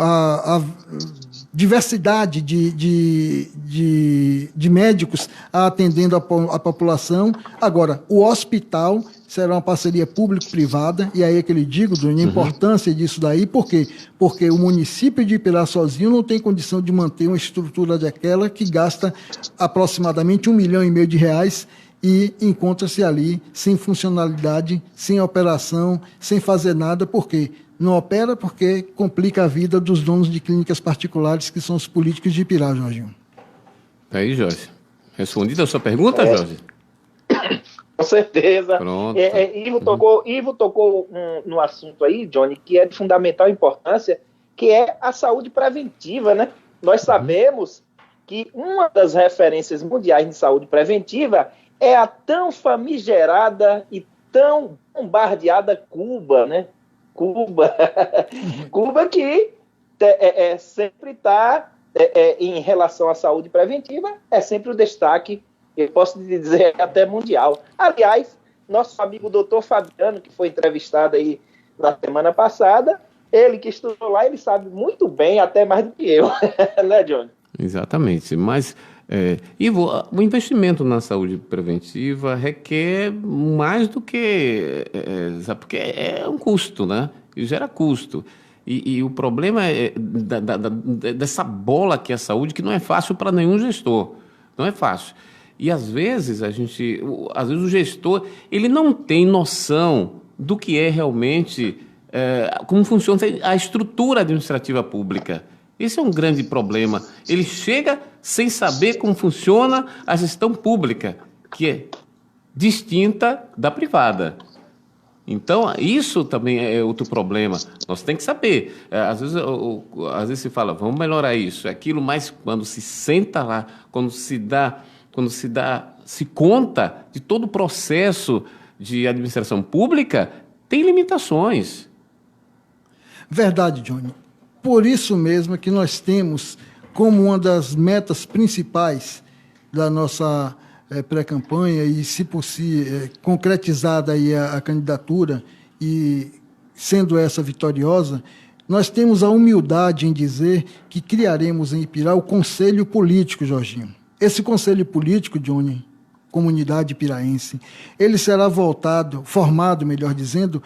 a diversidade de médicos atendendo a população. Agora, o hospital será uma parceria público-privada, e aí é que eu digo, Doni, a importância disso daí, por quê? Porque o município de Ipirá sozinho não tem condição de manter uma estrutura daquela que gasta aproximadamente R$1,5 milhão e encontra-se ali sem funcionalidade, sem operação, sem fazer nada. Por quê? Não opera porque complica a vida dos donos de clínicas particulares, que são os políticos de Ipirá, Jorginho. Aí, Jorge. Respondida a sua pergunta, Jorge? Com certeza. Pronto. Ivo tocou no assunto aí, Johnny, que é de fundamental importância, que é a saúde preventiva, né? Nós sabemos que uma das referências mundiais de saúde preventiva é a tão famigerada e tão bombardeada Cuba, né? Cuba que sempre está, em relação à saúde preventiva, é sempre o destaque, eu posso dizer, até mundial. Aliás, nosso amigo doutor Fabiano, que foi entrevistado aí na semana passada, Ele que estudou lá, ele sabe muito bem, até mais do que eu, né, Johnny? Exatamente, mas, Ivo, o investimento na saúde preventiva requer mais do que, sabe, porque é um custo, né? E gera custo. E o problema é dessa bola que é a saúde, que não é fácil para nenhum gestor, não é fácil. E às vezes o gestor, ele não tem noção do que é realmente, como funciona a estrutura administrativa pública. Esse é um grande problema. Ele chega sem saber como funciona a gestão pública, que é distinta da privada. Então, isso também é outro problema. Nós temos que saber. Às vezes se fala, vamos melhorar isso, aquilo, mas quando se senta lá, quando se conta de todo o processo de administração pública, tem limitações. Verdade, Johnny. Por isso mesmo que nós temos como uma das metas principais da nossa pré-campanha e, se possível, concretizada aí a candidatura e sendo essa vitoriosa, nós temos a humildade em dizer que criaremos em Ipirá o Conselho Político, Jorginho. Esse Conselho Político, Johnny, comunidade ipiraense, ele será formado, melhor dizendo,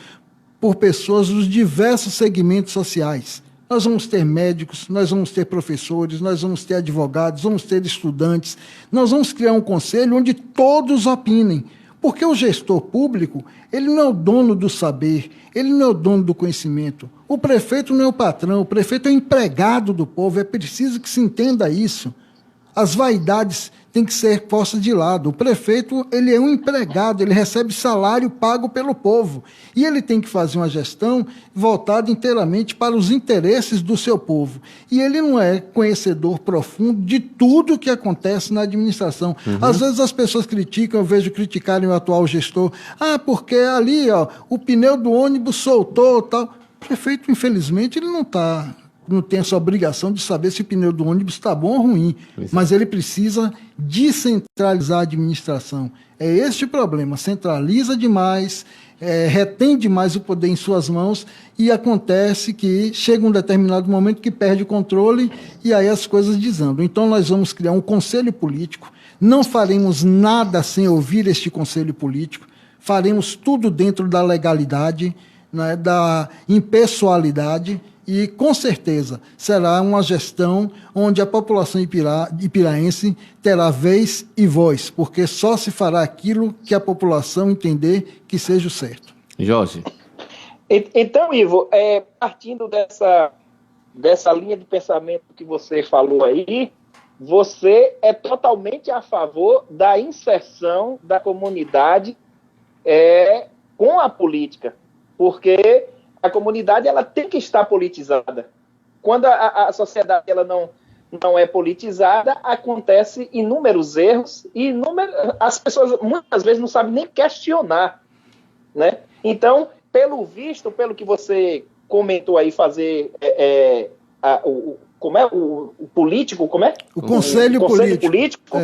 por pessoas dos diversos segmentos sociais. Nós vamos ter médicos, nós vamos ter professores, nós vamos ter advogados, vamos ter estudantes. Nós vamos criar um conselho onde todos opinem. Porque o gestor público, ele não é o dono do saber, ele não é o dono do conhecimento. O prefeito não é o patrão, o prefeito é o empregado do povo. É preciso que se entenda isso. As vaidades têm que ser postas de lado. O prefeito, ele é um empregado, ele recebe salário pago pelo povo. E ele tem que fazer uma gestão voltada inteiramente para os interesses do seu povo. E ele não é conhecedor profundo de tudo que acontece na administração. Às vezes as pessoas criticam, eu vejo criticarem o atual gestor. porque ali, o pneu do ônibus soltou, tal. O prefeito, infelizmente, ele não tem essa obrigação de saber se o pneu do ônibus está bom ou ruim, mas ele precisa descentralizar a administração. É este o problema, centraliza demais, retém demais o poder em suas mãos e acontece que chega um determinado momento que perde o controle e aí as coisas desandam. Então nós vamos criar um conselho político, não faremos nada sem ouvir este conselho político, faremos tudo dentro da legalidade, né, da impessoalidade. E, com certeza, será uma gestão onde a população ipiraense terá vez e voz, porque só se fará aquilo que a população entender que seja o certo. Jorge. Então, Ivo, partindo dessa linha de pensamento que você falou aí, você é totalmente a favor da inserção da comunidade com a política, porque a comunidade ela tem que estar politizada. Quando a sociedade ela não é politizada, acontece inúmeros erros e as pessoas muitas vezes não sabem nem questionar, né? Então, pelo que você comentou aí, fazer o político, como é? O Conselho Político.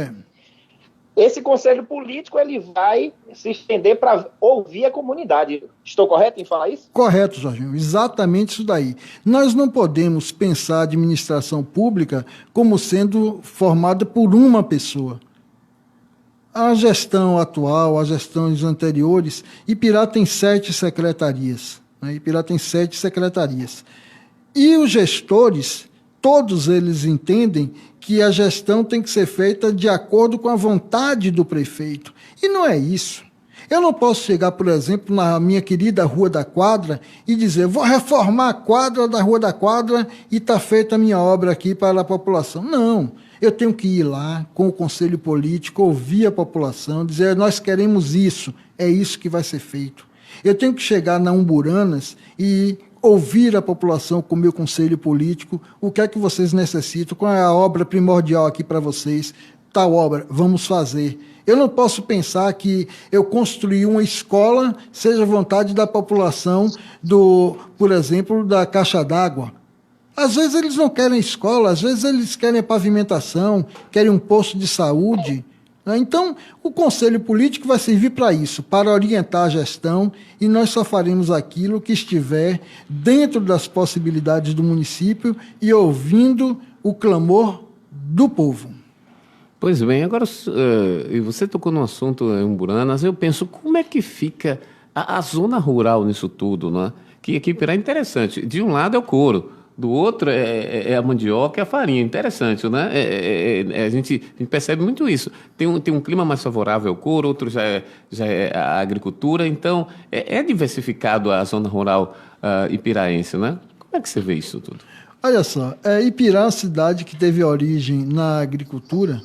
Esse conselho político ele vai se estender para ouvir a comunidade. Estou correto em falar isso? Correto, Jorginho. Exatamente isso daí. Nós não podemos pensar a administração pública como sendo formada por uma pessoa. A gestão atual, as gestões anteriores, Ipirá tem 7 secretarias. Né? Ipirá tem 7 secretarias. E os gestores, todos eles entendem que a gestão tem que ser feita de acordo com a vontade do prefeito. E não é isso. Eu não posso chegar, por exemplo, na minha querida Rua da Quadra e dizer, vou reformar a quadra da Rua da Quadra e está feita a minha obra aqui para a população. Não. Eu tenho que ir lá com o conselho político, ouvir a população, dizer, nós queremos isso, é isso que vai ser feito. Eu tenho que chegar na Umburanas e ouvir a população com o meu conselho político, o que é que vocês necessitam, qual é a obra primordial aqui para vocês, tal obra, vamos fazer. Eu não posso pensar que eu construir uma escola seja vontade da população por exemplo, da caixa d'água. Às vezes eles não querem escola, às vezes eles querem pavimentação, querem um posto de saúde. né? Então, o Conselho Político vai servir para isso, para orientar a gestão, e nós só faremos aquilo que estiver dentro das possibilidades do município e ouvindo o clamor do povo. Pois bem, agora e você tocou no assunto em Umburanas, eu penso, como é que fica a zona rural nisso tudo, né? Que aqui em Ipirá é interessante. De um lado é o couro, do outro é a mandioca e a farinha. Interessante, né? A gente percebe muito isso. Tem um clima mais favorável ao couro, outro já é a agricultura. Então, é diversificado a zona rural ipiraense, né? Como é que você vê isso tudo? Olha só, Ipirá é uma cidade que teve origem na agricultura.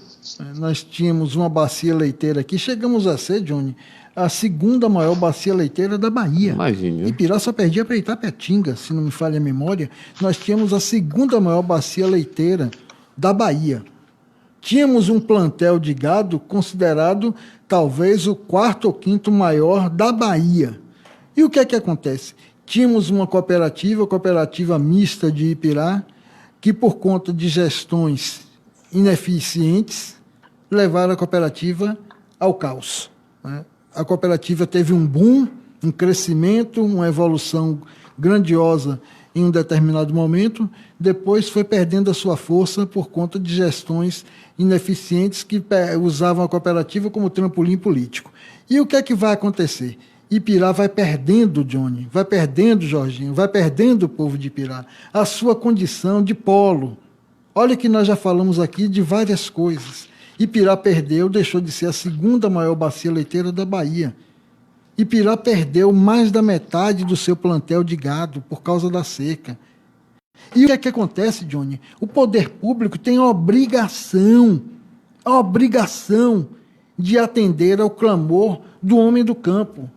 Nós tínhamos uma bacia leiteira aqui, chegamos a ser, Johnny, a segunda maior bacia leiteira da Bahia. Imagina. Ipirá só perdia para Itapetinga, se não me falha a memória. Nós tínhamos a segunda maior bacia leiteira da Bahia. Tínhamos um plantel de gado considerado talvez o quarto ou quinto maior da Bahia. E o que é que acontece? Tínhamos uma cooperativa mista de Ipirá, que por conta de gestões ineficientes, levaram a cooperativa ao caos, né? A cooperativa teve um boom, um crescimento, uma evolução grandiosa em um determinado momento, depois foi perdendo a sua força por conta de gestões ineficientes que usavam a cooperativa como trampolim político. E o que é que vai acontecer? Ipirá vai perdendo, Johnny, vai perdendo, Jorginho, vai perdendo o povo de Ipirá, a sua condição de polo. Olha que nós já falamos aqui de várias coisas. Ipirá perdeu, deixou de ser a segunda maior bacia leiteira da Bahia. Ipirá perdeu mais da metade do seu plantel de gado por causa da seca. E o que é que acontece, Johnny? O poder público tem a obrigação de atender ao clamor do homem do campo.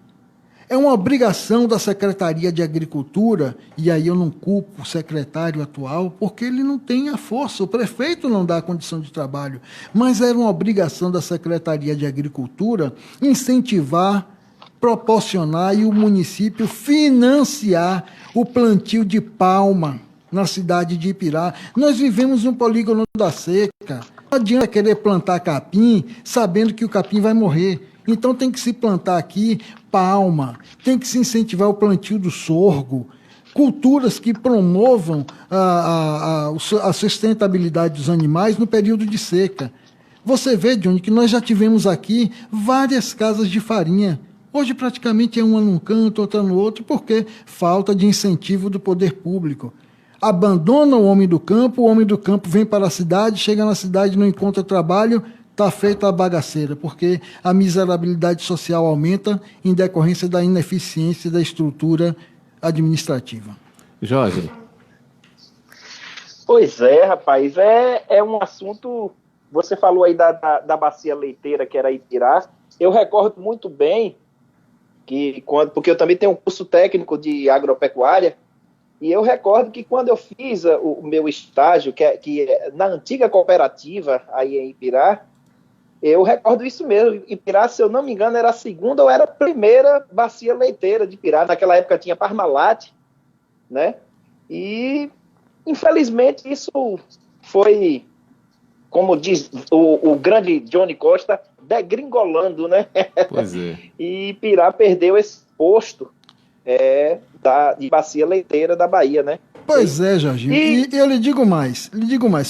É uma obrigação da Secretaria de Agricultura, e aí eu não culpo o secretário atual, porque ele não tem a força, o prefeito não dá a condição de trabalho, mas era uma obrigação da Secretaria de Agricultura incentivar, proporcionar e o município financiar o plantio de palma na cidade de Ipirá. Nós vivemos um polígono da seca. Não adianta querer plantar capim sabendo que o capim vai morrer. Então tem que se plantar aqui palma, tem que se incentivar o plantio do sorgo, culturas que promovam a sustentabilidade dos animais no período de seca. Você vê, Johnny, que nós já tivemos aqui várias casas de farinha. Hoje praticamente é uma num canto, outra no outro, porque falta de incentivo do poder público. Abandona o homem do campo vem para a cidade, chega na cidade, não encontra trabalho, está feita a bagaceira, porque a miserabilidade social aumenta em decorrência da ineficiência da estrutura administrativa. Jorge. Pois é, rapaz, é um assunto... Você falou aí da bacia leiteira, que era Ipirá. Eu recordo muito bem, porque eu também tenho um curso técnico de agropecuária, e eu recordo que quando eu fiz o meu estágio, que é na antiga cooperativa aí em Ipirá, eu recordo isso mesmo. Ipirá, se eu não me engano, era a segunda ou era a primeira bacia leiteira de Ipirá. Naquela época tinha Parmalat, né? E, infelizmente, isso foi, como diz o grande Johnny Costa, degringolando, né? Pois é. E Ipirá perdeu esse posto de bacia leiteira da Bahia, né? Pois é, Jorginho. E eu lhe digo mais,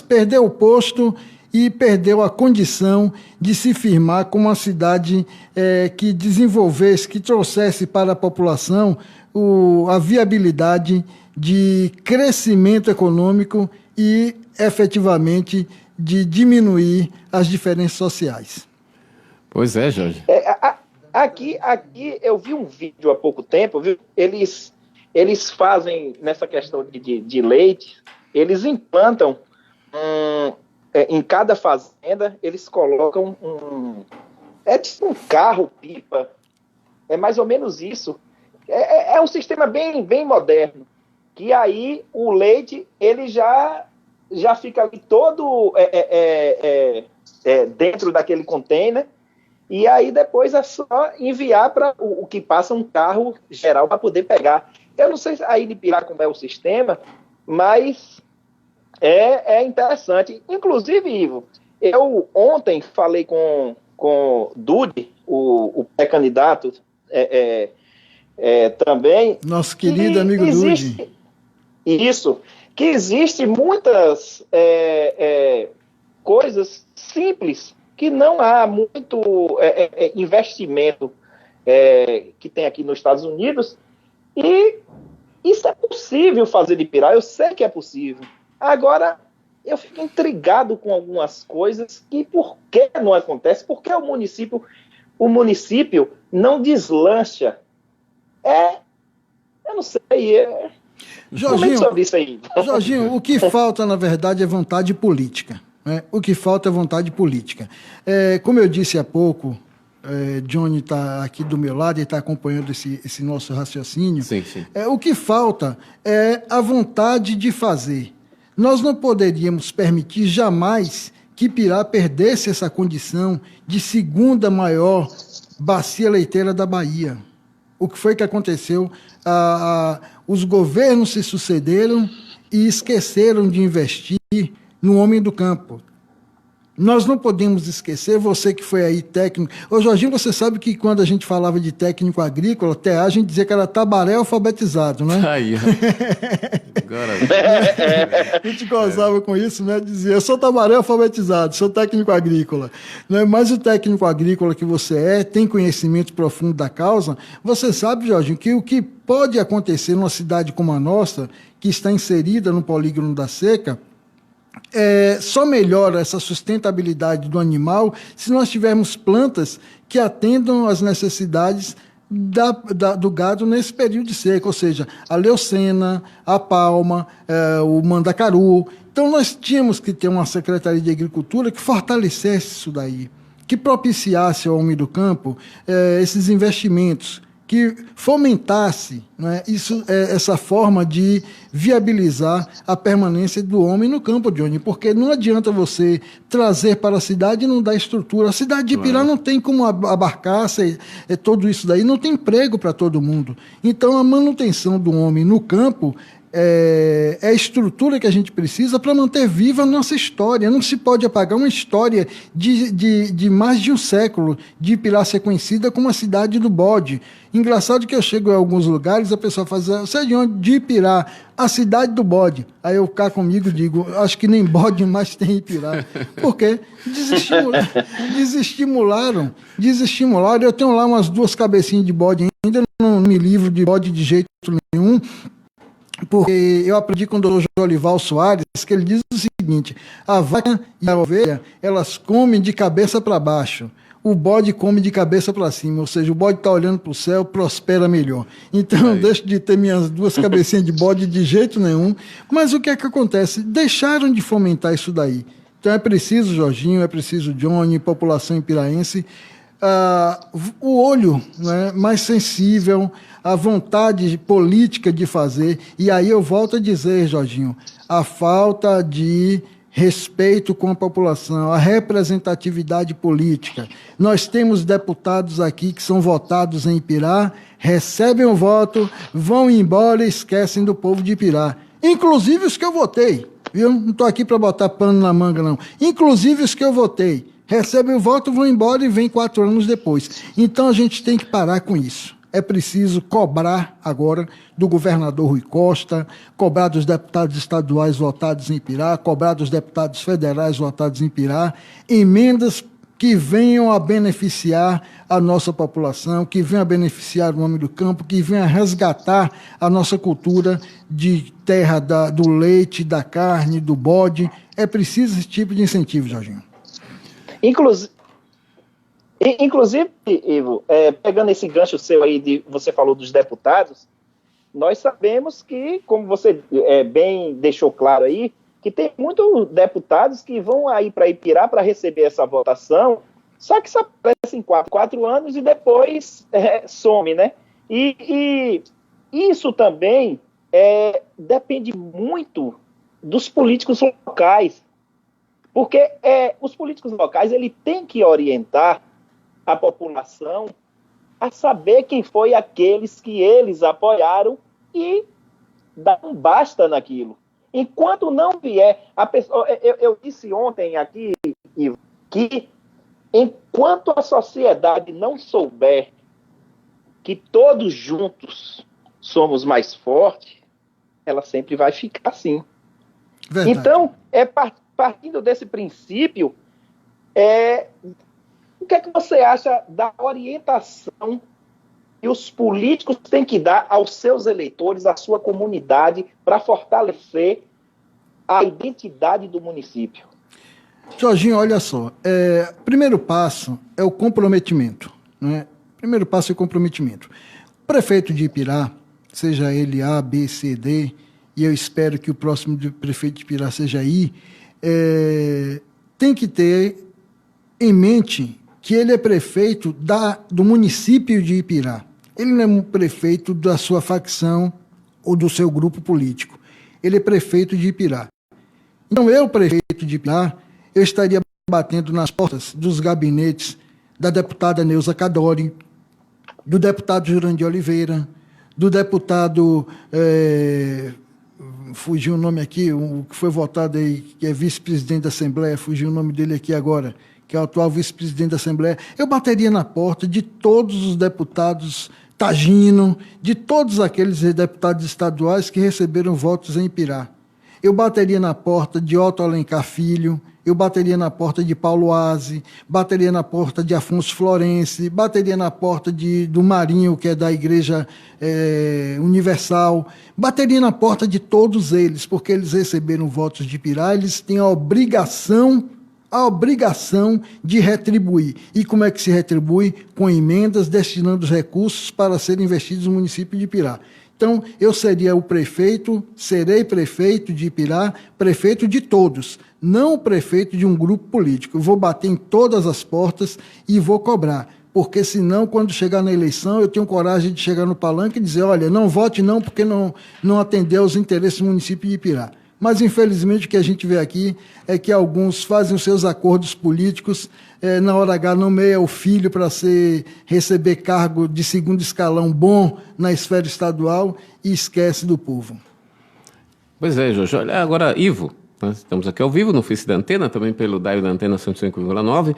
perdeu o posto e perdeu a condição de se firmar como uma cidade que desenvolvesse, que trouxesse para a população a viabilidade de crescimento econômico e, efetivamente, de diminuir as diferenças sociais. Pois é, Jorge. Aqui eu vi um vídeo há pouco tempo, viu? Eles fazem, nessa questão de leite, eles implantam em cada fazenda, eles colocam tipo um carro-pipa, é mais ou menos isso. É um sistema bem, bem moderno, que aí o leite, ele já fica ali todo dentro daquele container, e aí depois é só enviar para o que passa um carro geral para poder pegar. Eu não sei aí de Ipirá como é o sistema, mas é interessante. Inclusive, Ivo, eu ontem falei com com Dude, o pré-candidato, também. Nosso querido amigo Dude. Isso, que existe muitas coisas simples, que não há muito investimento que tem aqui nos Estados Unidos, e isso é possível fazer de Ipirá, eu sei que é possível. Agora, eu fico intrigado com algumas coisas, que por que não acontece? Por que o município não deslancha? Eu não sei, Jorginho, sobre isso aí. Jorginho, o que falta, na verdade, é vontade política. Né? O que falta é vontade política. Como eu disse há pouco, Johnny está aqui do meu lado e está acompanhando esse nosso raciocínio. Sim, sim. O que falta é a vontade de fazer. Nós não poderíamos permitir jamais que Ipirá perdesse essa condição de segunda maior bacia leiteira da Bahia. O que foi que aconteceu? Os governos se sucederam e esqueceram de investir no homem do campo. Nós não podemos esquecer, você que foi aí técnico... Ô, Jorginho, você sabe que quando a gente falava de técnico agrícola, até a gente dizia que era tabaré alfabetizado, né? Aí, agora... A gente gozava com isso, né? Dizia, eu sou tabaré alfabetizado, sou técnico agrícola. Né? Mas o técnico agrícola que você tem conhecimento profundo da causa, você sabe, Jorginho, que o que pode acontecer numa cidade como a nossa, que está inserida no polígono da seca, só melhora essa sustentabilidade do animal se nós tivermos plantas que atendam às necessidades do gado nesse período de seca, ou seja, a leucena, a palma, o mandacaru. Então nós tínhamos que ter uma Secretaria de Agricultura que fortalecesse isso daí, que propiciasse ao homem do campo esses investimentos, que fomentasse, né, essa forma de viabilizar a permanência do homem no campo, Johnny, porque não adianta você trazer para a cidade e não dar estrutura. A cidade de Ipirá não tem como abarcar tudo isso daí, não tem emprego para todo mundo. Então, a manutenção do homem no campo é a estrutura que a gente precisa para manter viva a nossa história. Não se pode apagar uma história de mais de um século de Ipirá ser conhecida como a cidade do bode. Engraçado que eu chego em alguns lugares, a pessoa faz, você é de onde? De Ipirá, a cidade do bode. Aí eu cá comigo digo, acho que nem bode mais tem Ipirá. Por quê? Desestimularam. Eu tenho lá umas 2 cabecinhas de bode ainda, não me livro de bode de jeito nenhum, porque eu aprendi com o Dr. Jolival Soares, que ele diz o seguinte: a vaca e a ovelha, elas comem de cabeça para baixo, o bode come de cabeça para cima, ou seja, o bode está olhando para o céu, prospera melhor. Então, eu deixo de ter minhas 2 cabecinhas de bode de jeito nenhum. Mas o que é que acontece? Deixaram de fomentar isso daí. Então é preciso, Jorginho, é preciso, Johnny, população ipiraense, o olho, né, mais sensível, a vontade política de fazer. E aí eu volto a dizer, Jorginho, a falta de respeito com a população, a representatividade política. Nós temos deputados aqui que são votados em Ipirá, recebem o voto, vão embora e esquecem do povo de Ipirá. Inclusive os que eu votei. Viu? Não estou aqui para botar pano na manga, não. Inclusive os que eu votei. Recebem o voto, vão embora e vêm 4 anos depois. Então a gente tem que parar com isso. É preciso cobrar agora do governador Rui Costa, cobrar dos deputados estaduais votados em Ipirá, cobrar dos deputados federais votados em Ipirá, emendas que venham a beneficiar a nossa população, que venham a beneficiar o homem do campo, que venham a resgatar a nossa cultura de terra do leite, da carne, do bode. É preciso esse tipo de incentivo, Jorginho. Inclusive, Ivo, pegando esse gancho seu aí, você falou dos deputados, nós sabemos que, como você bem deixou claro aí, que tem muitos deputados que vão aí para Ipirá para receber essa votação, só que só aparecem 4 anos e depois some, né? E isso também depende muito dos políticos locais, porque os políticos locais ele tem que orientar a população a saber quem foi aqueles que eles apoiaram e dar um basta naquilo. Enquanto não vier a pessoa... Eu disse ontem aqui, Ivo, que enquanto a sociedade não souber que todos juntos somos mais fortes, ela sempre vai ficar assim. Verdade. Então, partindo desse princípio, o que é que você acha da orientação que os políticos têm que dar aos seus eleitores, à sua comunidade, para fortalecer a identidade do município? Jorginho, olha só, primeiro passo é o comprometimento, né? Primeiro passo é o comprometimento. O prefeito de Ipirá, seja ele A, B, C, D, e eu espero que o próximo prefeito de Ipirá seja I, tem que ter em mente que ele é prefeito do município de Ipirá. Ele não é um prefeito da sua facção ou do seu grupo político. Ele é prefeito de Ipirá. Então, eu, prefeito de Ipirá, eu estaria batendo nas portas dos gabinetes da deputada Neuza Cadori, do deputado Jurandir Oliveira, do deputado, fugiu o nome aqui, o que foi votado aí, que é vice-presidente da Assembleia, fugiu o nome dele aqui agora, que é o atual vice-presidente da Assembleia. Eu bateria na porta de todos os deputados Tagino, de todos aqueles deputados estaduais que receberam votos em Ipirá. Eu bateria na porta de Otto Alencar Filho, eu bateria na porta de Paulo Aze, bateria na porta de Afonso Florense, bateria na porta do Marinho, que é da Igreja Universal, bateria na porta de todos eles, porque eles receberam votos de Ipirá, eles têm a obrigação de retribuir. E como é que se retribui? Com emendas, destinando os recursos para serem investidos no município de Ipirá. Então, eu seria o prefeito, serei prefeito de Ipirá, prefeito de todos, não prefeito de um grupo político. Eu vou bater em todas as portas e vou cobrar, porque senão, quando chegar na eleição, eu tenho coragem de chegar no palanque e dizer, olha, não vote não, porque não atendeu aos interesses do município de Ipirá. Mas, infelizmente, o que a gente vê aqui é que alguns fazem os seus acordos políticos, na hora H nomeia o filho para receber cargo de segundo escalão bom na esfera estadual e esquece do povo. Pois é, Jorge. Olha, agora, Ivo, nós estamos aqui ao vivo no Face da Antena, também pelo DAIO da Antena 105,9,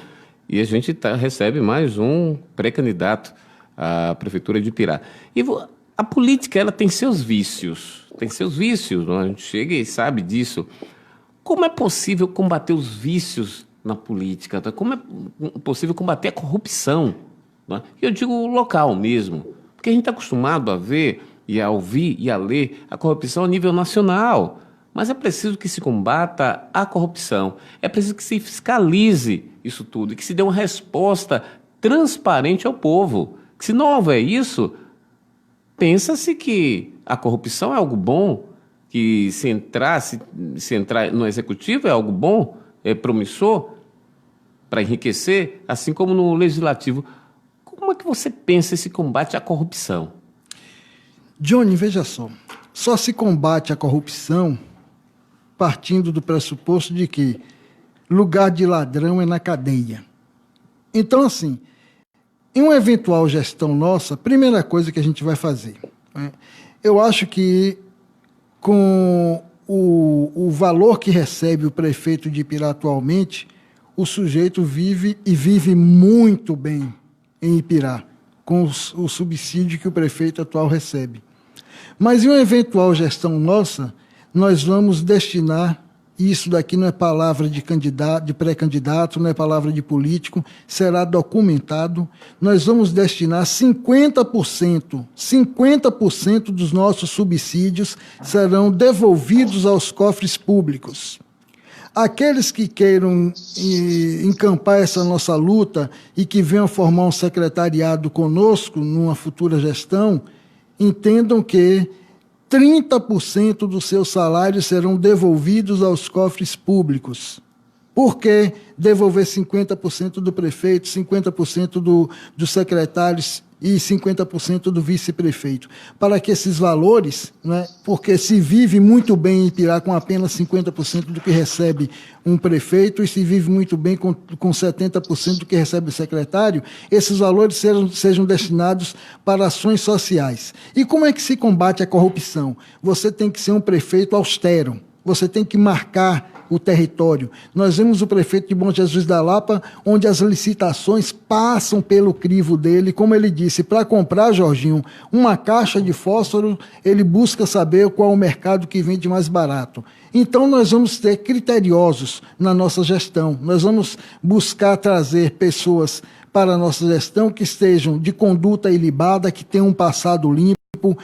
e a gente recebe mais um pré-candidato à Prefeitura de Ipirá. Ivo, a política, ela tem seus vícios. Não? A gente chega e sabe disso. Como é possível combater os vícios na política? Como é possível combater a corrupção? Não é? Eu digo local mesmo, porque a gente está acostumado a ver e a ouvir e a ler a corrupção a nível nacional. Mas é preciso que se combata a corrupção, é preciso que se fiscalize isso tudo e que se dê uma resposta transparente ao povo. Que se não houver isso, pensa-se que a corrupção é algo bom, que se entrar no executivo é algo bom, é promissor para enriquecer, assim como no legislativo. Como é que você pensa esse combate à corrupção? Johnny, veja só se combate a corrupção partindo do pressuposto de que lugar de ladrão é na cadeia. Então, assim, em uma eventual gestão nossa, primeira coisa que a gente vai fazer, né? Eu acho que com o valor que recebe o prefeito de Ipirá atualmente, o sujeito vive muito bem em Ipirá, com o subsídio que o prefeito atual recebe. Mas em uma eventual gestão nossa, nós vamos destinar, isso daqui não é palavra de candidato, de pré-candidato, não é palavra de político, será documentado, nós vamos destinar 50% dos nossos subsídios serão devolvidos aos cofres públicos. Aqueles que queiram encampar essa nossa luta e que venham formar um secretariado conosco numa futura gestão, entendam que 30% dos seus salários serão devolvidos aos cofres públicos. Por que devolver 50% do prefeito, 50% dos secretários e 50% do vice-prefeito? Para que esses valores, né, porque se vive muito bem em Ipirá com apenas 50% do que recebe um prefeito e se vive muito bem com 70% do que recebe o secretário, esses valores sejam destinados para ações sociais. E como é que se combate a corrupção? Você tem que ser um prefeito austero. você tem que marcar o território. Nós vemos o prefeito de Bom Jesus da Lapa, onde as licitações passam pelo crivo dele, como ele disse, para comprar, Jorginho, uma caixa de fósforo, ele busca saber qual é o mercado que vende mais barato. Então nós vamos ser criteriosos na nossa gestão, nós vamos buscar trazer pessoas para a nossa gestão que estejam de conduta ilibada, que tenham um passado limpo,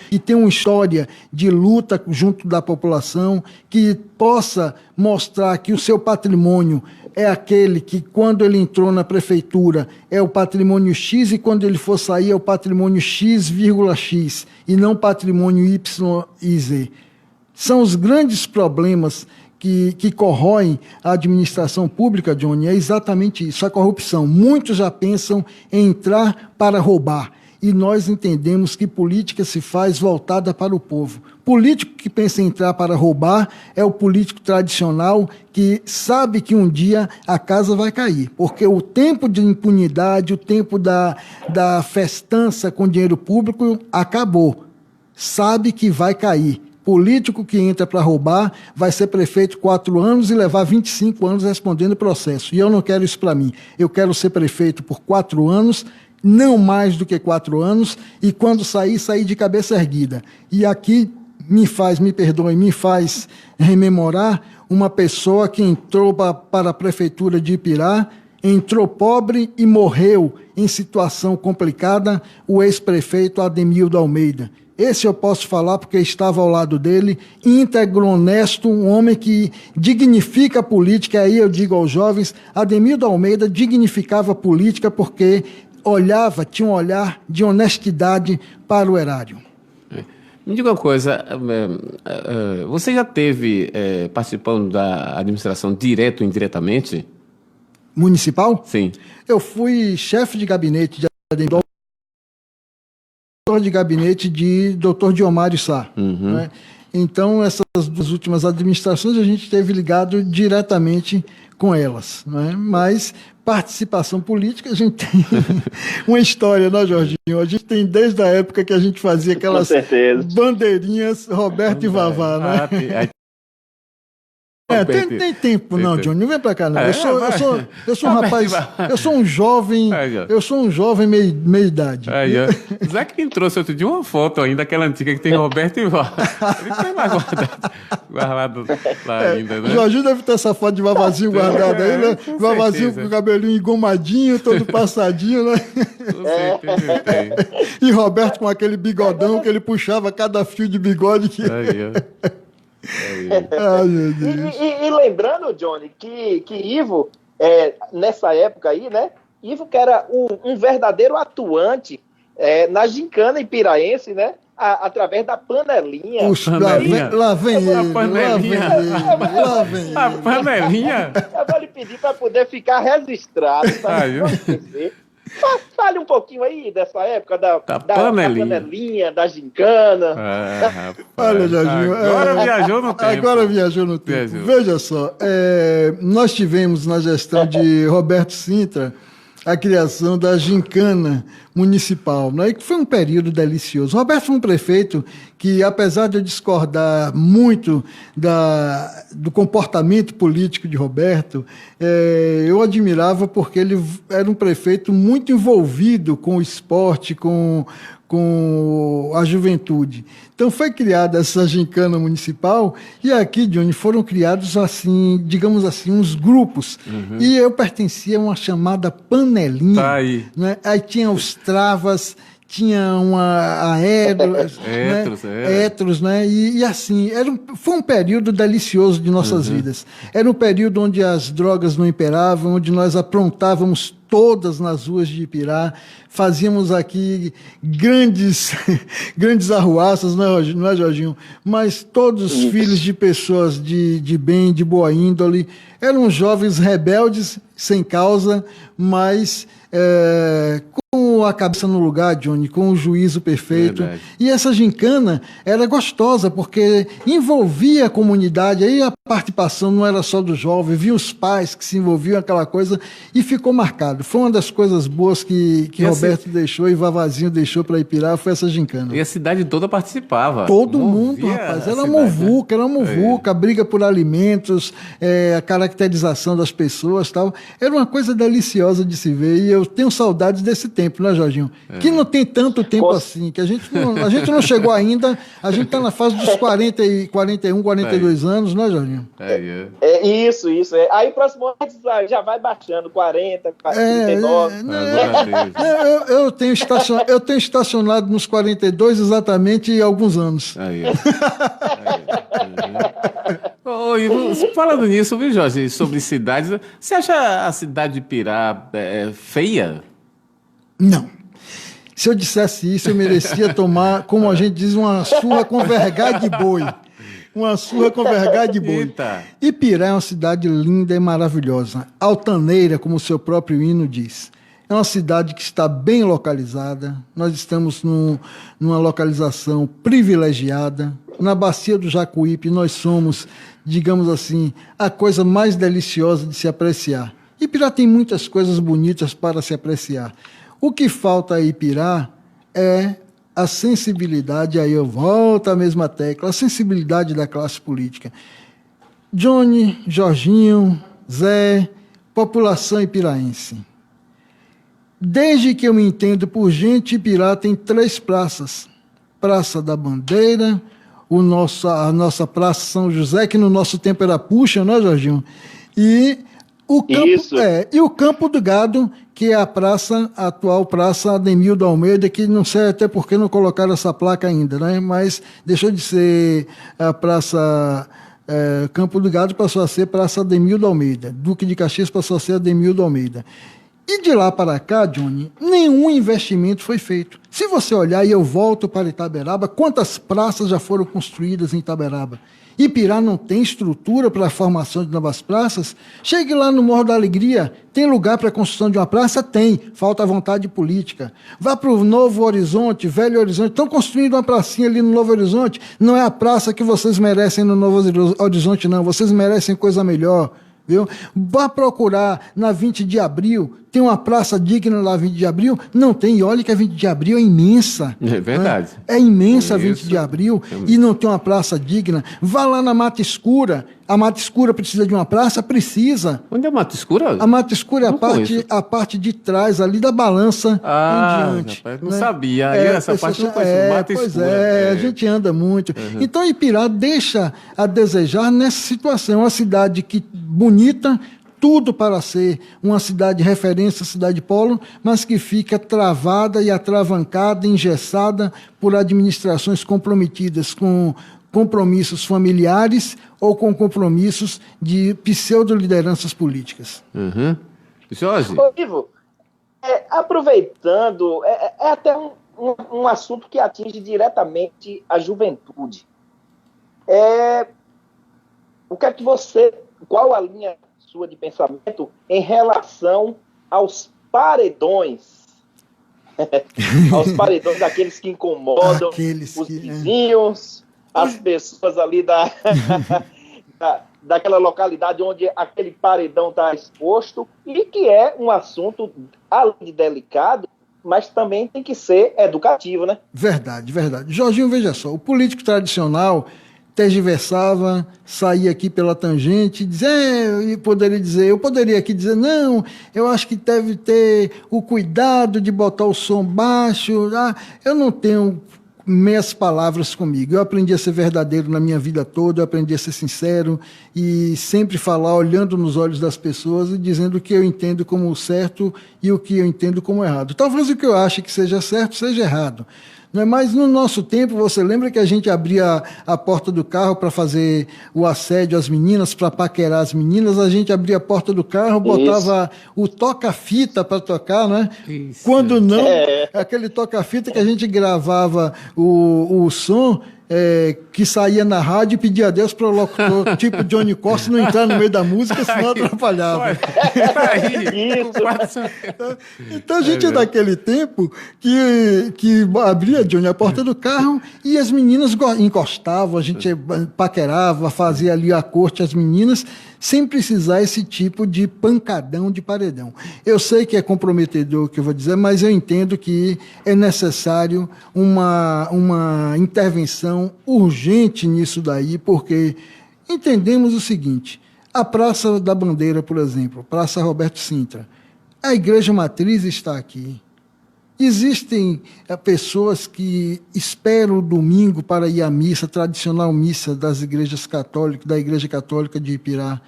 que tenha uma história de luta junto da população, que possa mostrar que o seu patrimônio é aquele que, quando ele entrou na prefeitura, é o patrimônio X e quando ele for sair é o patrimônio X,X e não patrimônio Y e Z. São os grandes problemas que corroem a administração pública, Johnny, é exatamente isso, a corrupção. Muitos já pensam em entrar para roubar. E nós entendemos que política se faz voltada para o povo. Político que pensa em entrar para roubar é o político tradicional que sabe que um dia a casa vai cair. Porque o tempo de impunidade, o tempo da festança com dinheiro público acabou. Sabe que vai cair. Político que entra para roubar vai ser prefeito 4 anos e levar 25 anos respondendo processo. E eu não quero isso para mim. Eu quero ser prefeito por 4 anos, não mais do que 4 anos, e quando sair de cabeça erguida. E aqui me faz rememorar uma pessoa que entrou para a prefeitura de Ipirá, entrou pobre e morreu em situação complicada, o ex-prefeito Ademildo Almeida. Esse eu posso falar porque estava ao lado dele, íntegro, honesto, um homem que dignifica a política. Aí eu digo aos jovens, Ademildo Almeida dignificava a política porque tinha um olhar de honestidade para o erário. Me diga uma coisa, você já esteve participando da administração direto ou indiretamente? Municipal? Sim. Eu fui chefe de gabinete de Ademildo, de gabinete de Dr. Diomário Sá. Uhum. Né? Então, essas 2 últimas administrações, a gente esteve ligado diretamente com elas. Né? Mas participação política, a gente tem uma história, né, Jorginho? A gente tem desde a época que a gente fazia aquelas bandeirinhas Roberto e Vavá, né? Tem tempo, não, Johnny, não vem pra cá, não. Eu sou um rapaz, eu sou um jovem meia idade. Zé que me trouxe outro dia uma foto ainda, aquela antiga que tem Roberto e Vavá. Ele tem lá guardado lá ainda, né? Jorginho deve ter essa foto de Vavazinho guardada aí, né? Vavazinho com o cabelinho engomadinho, todo passadinho, né? Com certeza tem. E Roberto com aquele bigodão que ele puxava cada fio de bigode que... E lembrando, Johnny, que Ivo, nessa época aí, né? Ivo que era um verdadeiro atuante na gincana ipiraense, né? Através da panelinha. Puxa, lá vem ele. A panelinha? Eu vou lhe pedir para poder ficar registrado, para não esquecer. Fale um pouquinho aí dessa época da panelinha, da gincana. Olha, Jorginho, agora viajou no tempo. Agora viajou no tempo. Veja só, nós tivemos na gestão de Roberto Sintra a criação da gincana municipal, né? Que foi um período delicioso. Roberto foi um prefeito que, apesar de eu discordar muito do comportamento político de Roberto, eu admirava porque ele era um prefeito muito envolvido com o esporte, com a juventude. Então foi criada essa gincana municipal e aqui, Johnny, foram criados, assim, digamos assim, uns grupos. Uhum. E eu pertencia a uma chamada panelinha. Tá aí. Né? Aí tinha os travas, tinha uma héteros, né? E assim, foi um período delicioso de nossas vidas. Era um período onde as drogas não imperavam, onde nós aprontávamos todas nas ruas de Ipirá, fazíamos aqui grandes arruaças, não é, Jorginho? Mas todos os filhos de pessoas de bem, de boa índole, eram jovens rebeldes sem causa, mas com a cabeça no lugar, Johnny, com o juízo perfeito. Verdade. E essa gincana era gostosa, porque envolvia a comunidade, aí a participação não era só do jovem, via os pais que se envolviam aquela coisa, e ficou marcado. Foi uma das coisas boas que Roberto deixou e Vavazinho deixou para Ipirá, foi essa gincana. E a cidade toda participava. Todo mundo, Movia rapaz. a Era cidade, né? uma muvuca, briga por alimentos, a caracterização das pessoas, tal. Era uma coisa deliciosa de se ver, e eu tenho saudades desse tempo, né, Jorginho? Que não tem tanto tempo assim, que a gente não chegou ainda, a gente está na fase dos 40 e 41, 42 anos, né, Jorginho? Isso. Aí próximo ano já vai baixando, 40, 39. Eu tenho estacionado nos 42 exatamente há alguns anos. Falando nisso, viu, Jorge, sobre cidades, você acha a cidade de Ipirá feia? Não. Se eu dissesse isso, eu merecia tomar, como a gente diz, uma surra com vergalho de boi. Uma surra com vergalho de boi. Eita. Ipirá é uma cidade linda e maravilhosa. Altaneira, como o seu próprio hino diz. É uma cidade que está bem localizada. Nós estamos numa localização privilegiada. Na Bacia do Jacuípe, nós somos, digamos assim, a coisa mais deliciosa de se apreciar. Ipirá tem muitas coisas bonitas para se apreciar. O que falta a Ipirá é a sensibilidade, aí eu volto à mesma tecla, a sensibilidade da classe política. Johnny, Jorginho, Zé, população ipiraense. Desde que eu me entendo por gente, Ipirá tem 3 praças. Praça da Bandeira, a nossa Praça São José, que no nosso tempo era Puxa, né, Jorginho? E o Campo do Gado, que é a atual Praça Ademildo Almeida, que não sei até por que não colocaram essa placa ainda, né? Mas deixou de ser a Praça Campo do Gado, passou a ser Praça Ademildo Almeida. Duque de Caxias passou a ser Ademildo Almeida. E de lá para cá, Johnny, nenhum investimento foi feito. Se você olhar, e eu volto para Itaberaba, quantas praças já foram construídas em Itaberaba? Ipirá não tem estrutura para a formação de novas praças? Chegue lá no Morro da Alegria, tem lugar para a construção de uma praça? Tem, falta vontade política. Vá para o Novo Horizonte, Velho Horizonte, estão construindo uma pracinha ali no Novo Horizonte, não é a praça que vocês merecem no Novo Horizonte, não, vocês merecem coisa melhor. Viu? Vá procurar na 20 de abril, tem uma praça digna lá 20 de abril? Não tem, e olha que a 20 de abril é imensa. É verdade. Né? É imensa a 20 de abril e não tem uma praça digna. Vá lá na Mata Escura, a Mata Escura precisa de uma praça? Precisa. Onde é a Mata Escura? A Mata Escura é a parte de trás, ali da balança em diante. Rapaz, não sabia. Essa parte não conheço. Mata Escura. A gente anda muito. Então, Ipirá deixa a desejar nessa situação. Uma cidade bonita, tudo para ser uma cidade referência, cidade polo, mas que fica travada e atravancada, engessada por administrações comprometidas com compromissos familiares ou com compromissos de pseudo-lideranças políticas. Jorge? Ô, Ivo, aproveitando, é até um assunto que atinge diretamente a juventude. O que é que qual a linha sua de pensamento em relação aos paredões? Aos paredões daqueles que incomodam os vizinhos, as pessoas ali daquela localidade onde aquele paredão está exposto, e que é um assunto, além de delicado, mas também tem que ser educativo, né? Verdade. Jorginho, veja só, o político tradicional tergiversava, saía aqui pela tangente, eu poderia aqui dizer, não, eu acho que deve ter o cuidado de botar o som baixo. Eu não tenho meias palavras comigo. Eu aprendi a ser verdadeiro na minha vida toda, eu aprendi a ser sincero e sempre falar olhando nos olhos das pessoas e dizendo o que eu entendo como certo e o que eu entendo como errado. Talvez o que eu ache que seja certo seja errado. Mas no nosso tempo, você lembra que a gente abria a porta do carro para fazer o assédio às meninas, para paquerar as meninas? A gente abria a porta do carro, botava o toca-fita para tocar, né? Isso. Quando não, aquele toca-fita que a gente gravava o som que saía na rádio e pedia a Deus para o locutor tipo Johnny Costa não entrar no meio da música, senão atrapalhava. Então a gente é daquele tempo que abria, Johnny, a porta do carro e as meninas encostavam, a gente paquerava, fazia ali a corte às meninas, sem precisar esse tipo de pancadão de paredão. Eu sei que é comprometedor o que eu vou dizer, mas eu entendo que é necessário uma intervenção urgente nisso daí, porque entendemos o seguinte: a Praça da Bandeira, por exemplo, Praça Roberto Sintra, a Igreja Matriz está aqui. Existem pessoas que esperam o domingo para ir à missa, tradicional missa das igrejas católicas, da Igreja Católica de Ipirá,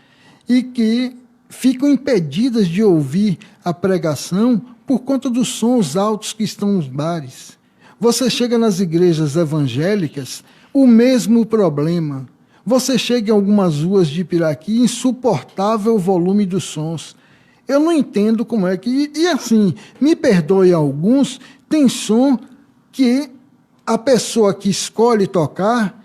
e que ficam impedidas de ouvir a pregação por conta dos sons altos que estão nos bares. Você chega nas igrejas evangélicas, o mesmo problema. Você chega em algumas ruas de Ipirá aqui, insuportável o volume dos sons. Eu não entendo como é que... E assim, me perdoe alguns, tem som que a pessoa que escolhe tocar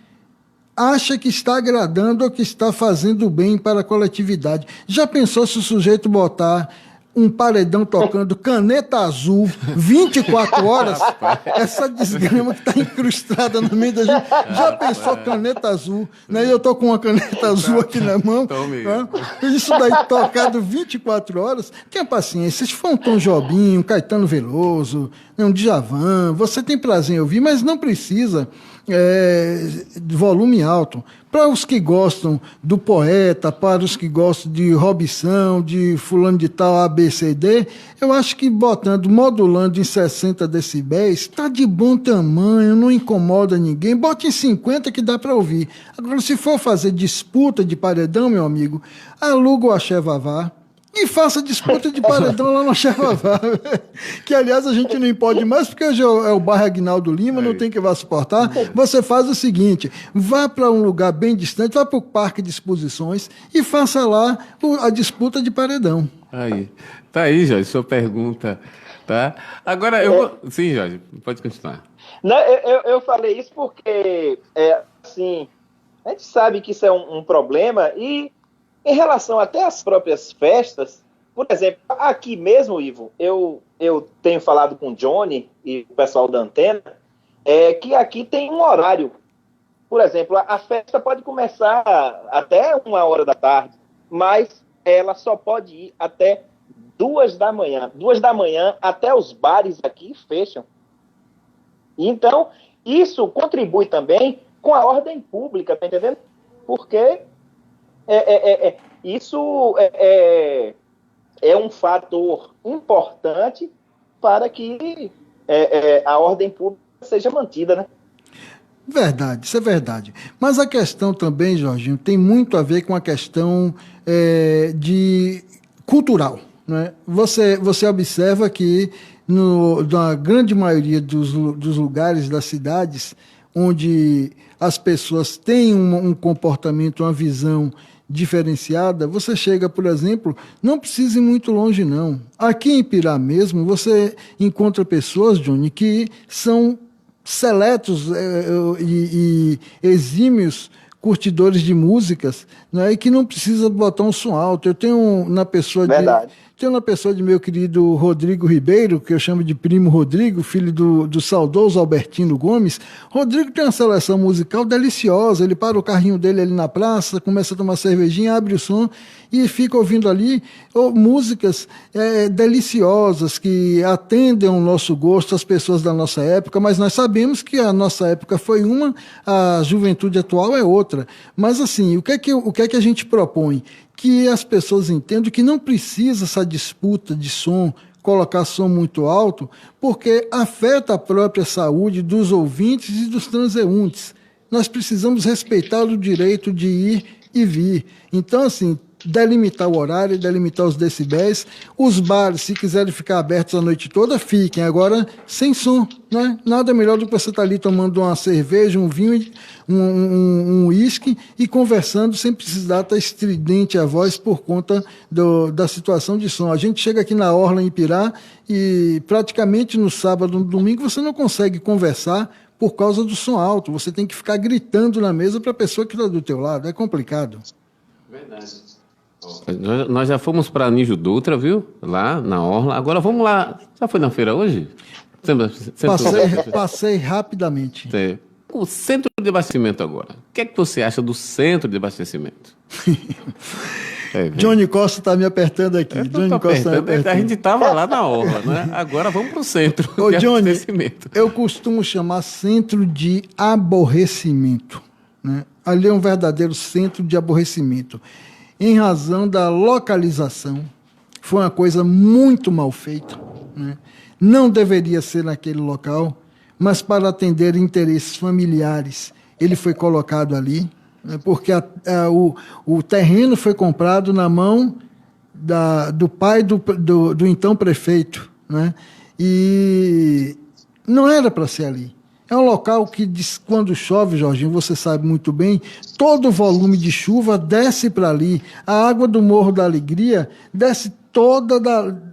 acha que está agradando ou que está fazendo bem para a coletividade. Já pensou se o sujeito botar um paredão tocando Caneta Azul 24 horas? Essa desgrama que está incrustada no meio da gente. Já pensou Caneta Azul? Né? Eu estou com uma caneta azul aqui na mão. Né? Isso daí tocado 24 horas. Tenha paciência. Se for um Tom Jobim, um Caetano Veloso, um Djavan, você tem prazer em ouvir, mas não precisa de volume alto. Para os que gostam do poeta, para os que gostam de Robson, de fulano de tal, ABCD, eu acho que modulando em 60 decibéis, está de bom tamanho, não incomoda ninguém. Bote em 50 que dá para ouvir. Agora, se for fazer disputa de paredão, meu amigo, aluga o Axé Vavá e faça disputa de paredão lá no Axé Vavá. Que, aliás, a gente não pode mais, porque hoje é o bairro Aguinaldo Lima, não tem quem vá suportar. Você faz o seguinte: vá para um lugar bem distante, vá para o Parque de Exposições e faça lá a disputa de paredão. Aí. Tá aí, Jorge, sua pergunta. Tá? Agora, Sim, Jorge, pode continuar. Não, eu falei isso porque, assim, a gente sabe que isso é um problema e, em relação até às próprias festas, por exemplo, aqui mesmo, Ivo, eu tenho falado com o Johnny e o pessoal da Antena, que aqui tem um horário. Por exemplo, a festa pode começar até 1h da tarde, mas ela só pode ir até 2 da manhã. 2 da manhã, até os bares aqui fecham. Então, isso contribui também com a ordem pública, tá entendendo? Porque isso é um fator importante para que a ordem pública seja mantida, né? Verdade, isso é verdade. Mas a questão também, Jorginho, tem muito a ver com a questão cultural. Né? Você observa que na grande maioria dos lugares das cidades onde as pessoas têm um comportamento, uma visão diferenciada, você chega, por exemplo, não precisa ir muito longe, não. Aqui em Ipirá mesmo, você encontra pessoas, Johnny, que são seletos e exímios curtidores de músicas, né, e que não precisa botar um som alto. Eu tenho na pessoa de meu querido Rodrigo Ribeiro, que eu chamo de primo Rodrigo, filho do saudoso Albertino Gomes. Rodrigo tem uma seleção musical deliciosa. Ele para o carrinho dele ali na praça, começa a tomar cervejinha, abre o som e fica ouvindo ali músicas deliciosas que atendem ao nosso gosto, as pessoas da nossa época, mas nós sabemos que a nossa época foi uma, a juventude atual é outra. Mas assim, o que é que a gente propõe? Que as pessoas entendam que não precisa essa disputa de som, colocar som muito alto, porque afeta a própria saúde dos ouvintes e dos transeuntes. Nós precisamos respeitar o direito de ir e vir. Então, assim, delimitar o horário, delimitar os decibéis. Os bares, se quiserem ficar abertos a noite toda, fiquem. Agora, sem som, né? Nada melhor do que você estar ali tomando uma cerveja, um vinho, um uísque e conversando sem precisar estar estridente a voz por conta da situação de som. A gente chega aqui na Orla, em Ipirá, e praticamente no sábado, no domingo, você não consegue conversar por causa do som alto. Você tem que ficar gritando na mesa para a pessoa que está do teu lado. É complicado. Verdade. Nós já fomos para Nígio Dutra, viu? Lá na Orla. Agora vamos lá. Já foi na feira hoje? Passei rapidamente. O centro de abastecimento agora. O que é que você acha do centro de abastecimento? Johnny Costa está me apertando aqui. A gente estava lá na Orla, né? Agora vamos para o centro de Johnny, abastecimento. Eu costumo chamar centro de aborrecimento, né? Ali é um verdadeiro centro de aborrecimento. Em razão da localização, foi uma coisa muito mal feita, né? Não deveria ser naquele local, mas para atender interesses familiares, ele foi colocado ali, né? Porque o terreno foi comprado na mão do pai do então prefeito, né? E não era para ser ali. É um local que, quando chove, Jorginho, você sabe muito bem, todo o volume de chuva desce para ali. A água do Morro da Alegria desce toda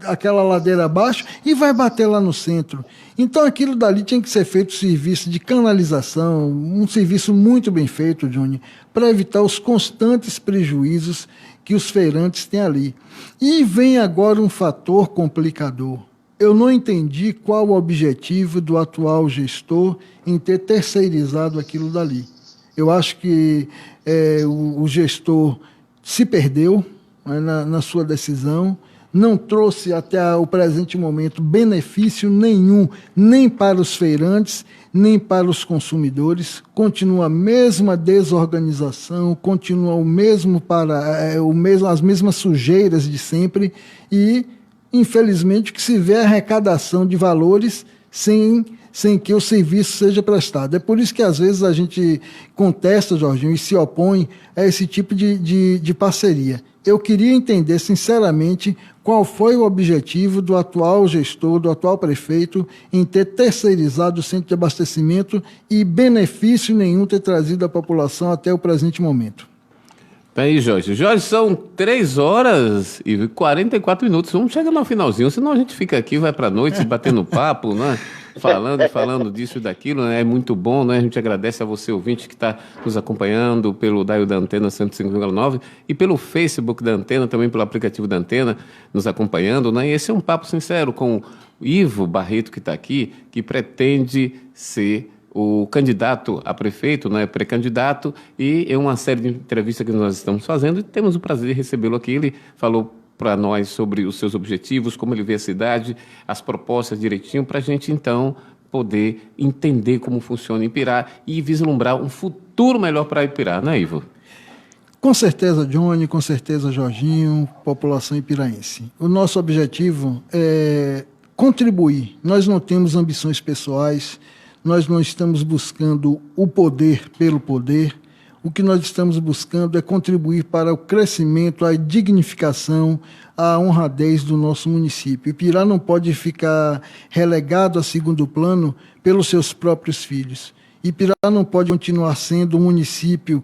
aquela ladeira abaixo e vai bater lá no centro. Então aquilo dali tinha que ser feito serviço de canalização, um serviço muito bem feito, Johnny, para evitar os constantes prejuízos que os feirantes têm ali. E vem agora um fator complicador. Eu não entendi qual o objetivo do atual gestor em ter terceirizado aquilo dali. Eu acho que o gestor se perdeu, né, na sua decisão, não trouxe até o presente momento benefício nenhum, nem para os feirantes, nem para os consumidores. Continua a mesma desorganização, continua as mesmas sujeiras de sempre e, infelizmente, que se vê a arrecadação de valores sem que o serviço seja prestado. É por isso que, às vezes, a gente contesta, Jorginho, e se opõe a esse tipo de parceria. Eu queria entender, sinceramente, qual foi o objetivo do atual gestor, do atual prefeito, em ter terceirizado o centro de abastecimento e benefício nenhum ter trazido à população até o presente momento. Tá aí, Jorge. Jorge, são 3h44. Vamos chegar no finalzinho, senão a gente fica aqui, vai para a noite, batendo papo, né? Falando disso e daquilo, né? É muito bom, né? A gente agradece a você, ouvinte, que está nos acompanhando pelo dial da Antena 105,9 e pelo Facebook da Antena, também pelo aplicativo da Antena, nos acompanhando, né? E esse é um papo sincero com o Ivo Barreto, que está aqui, que pretende ser o candidato a prefeito, né, pré-candidato, e é uma série de entrevistas que nós estamos fazendo e temos o prazer de recebê-lo aqui. Ele falou para nós sobre os seus objetivos, como ele vê a cidade, as propostas direitinho, para a gente, então, poder entender como funciona Ipirá e vislumbrar um futuro melhor para Ipirá, né, Ivo? Com certeza, Johnny, com certeza, Jorginho, população ipiraense. O nosso objetivo é contribuir. Nós não temos ambições pessoais, nós não estamos buscando o poder pelo poder. O que nós estamos buscando é contribuir para o crescimento, a dignificação, a honradez do nosso município. Ipirá não pode ficar relegado a segundo plano pelos seus próprios filhos. Ipirá não pode continuar sendo um município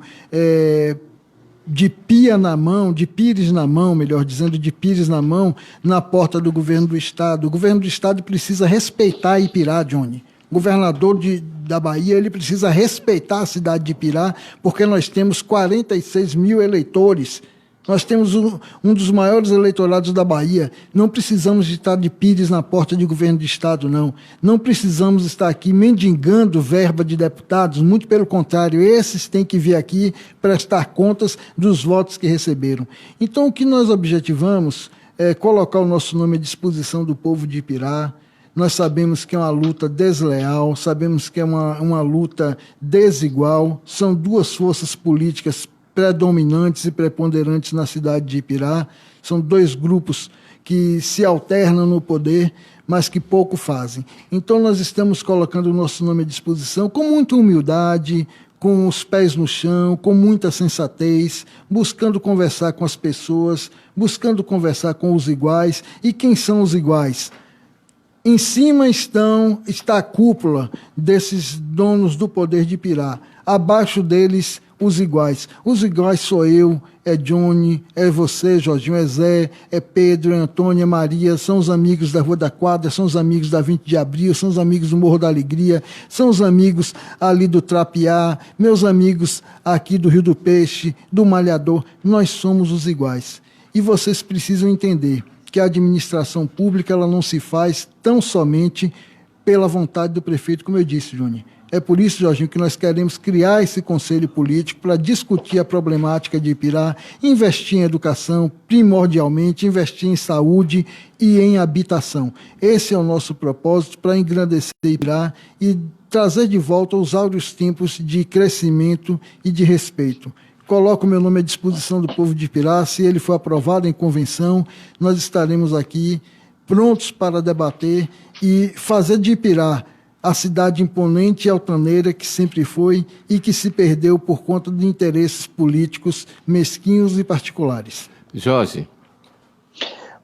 de pia na mão, de pires na mão, melhor dizendo, de pires na mão, na porta do governo do Estado. O governo do Estado precisa respeitar Ipirá, Johnny. O governador da Bahia, ele precisa respeitar a cidade de Ipirá, porque nós temos 46 mil eleitores. Nós temos um dos maiores eleitorados da Bahia. Não precisamos estar de pires na porta de governo de Estado, não. Não precisamos estar aqui mendigando verba de deputados, muito pelo contrário, esses têm que vir aqui prestar contas dos votos que receberam. Então, o que nós objetivamos é colocar o nosso nome à disposição do povo de Ipirá. Nós sabemos que é uma luta desleal, sabemos que é uma luta desigual, são duas forças políticas predominantes e preponderantes na cidade de Ipirá, são dois grupos que se alternam no poder, mas que pouco fazem. Então nós estamos colocando o nosso nome à disposição com muita humildade, com os pés no chão, com muita sensatez, buscando conversar com as pessoas, buscando conversar com os iguais. E quem são os iguais? Em cima está a cúpula desses donos do poder de Ipirá. Abaixo deles, os iguais. Os iguais sou eu, é Johnny, é você, Jorginho, é Zé, é Pedro, é Antônio, é Maria, são os amigos da Rua da Quadra, são os amigos da 20 de Abril, são os amigos do Morro da Alegria, são os amigos ali do Trapiá, meus amigos aqui do Rio do Peixe, do Malhador. Nós somos os iguais. E vocês precisam entender que a administração pública ela não se faz tão somente pela vontade do prefeito, como eu disse, Johnny. É por isso, Jorginho, que nós queremos criar esse conselho político para discutir a problemática de Ipirá, investir em educação, primordialmente, investir em saúde e em habitação. Esse é o nosso propósito para engrandecer Ipirá e trazer de volta os áureos tempos de crescimento e de respeito. Coloco o meu nome à disposição do povo de Ipirá. Se ele for aprovado em convenção, nós estaremos aqui prontos para debater e fazer de Ipirá a cidade imponente e altaneira que sempre foi e que se perdeu por conta de interesses políticos mesquinhos e particulares. Jorge.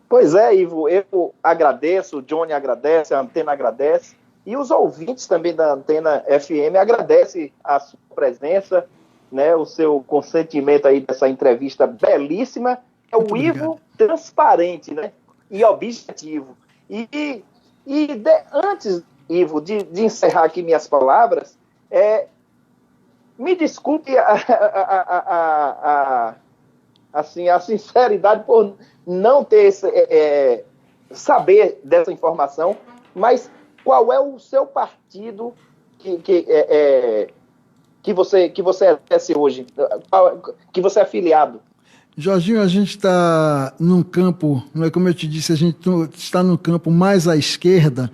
Pois é, Ivo, eu agradeço, o Johnny agradece, a Antena agradece, e os ouvintes também da Antena FM agradecem a sua presença, né, o seu consentimento aí dessa entrevista belíssima. É o Ivo transparente, né, e objetivo. Antes, Ivo, de encerrar aqui minhas palavras, me desculpe assim, a sinceridade por não ter saber dessa informação, mas qual é o seu partido que você exerce hoje, que você é afiliado? Jorginho, a gente está num campo, não é como eu te disse, a gente está num campo mais à esquerda,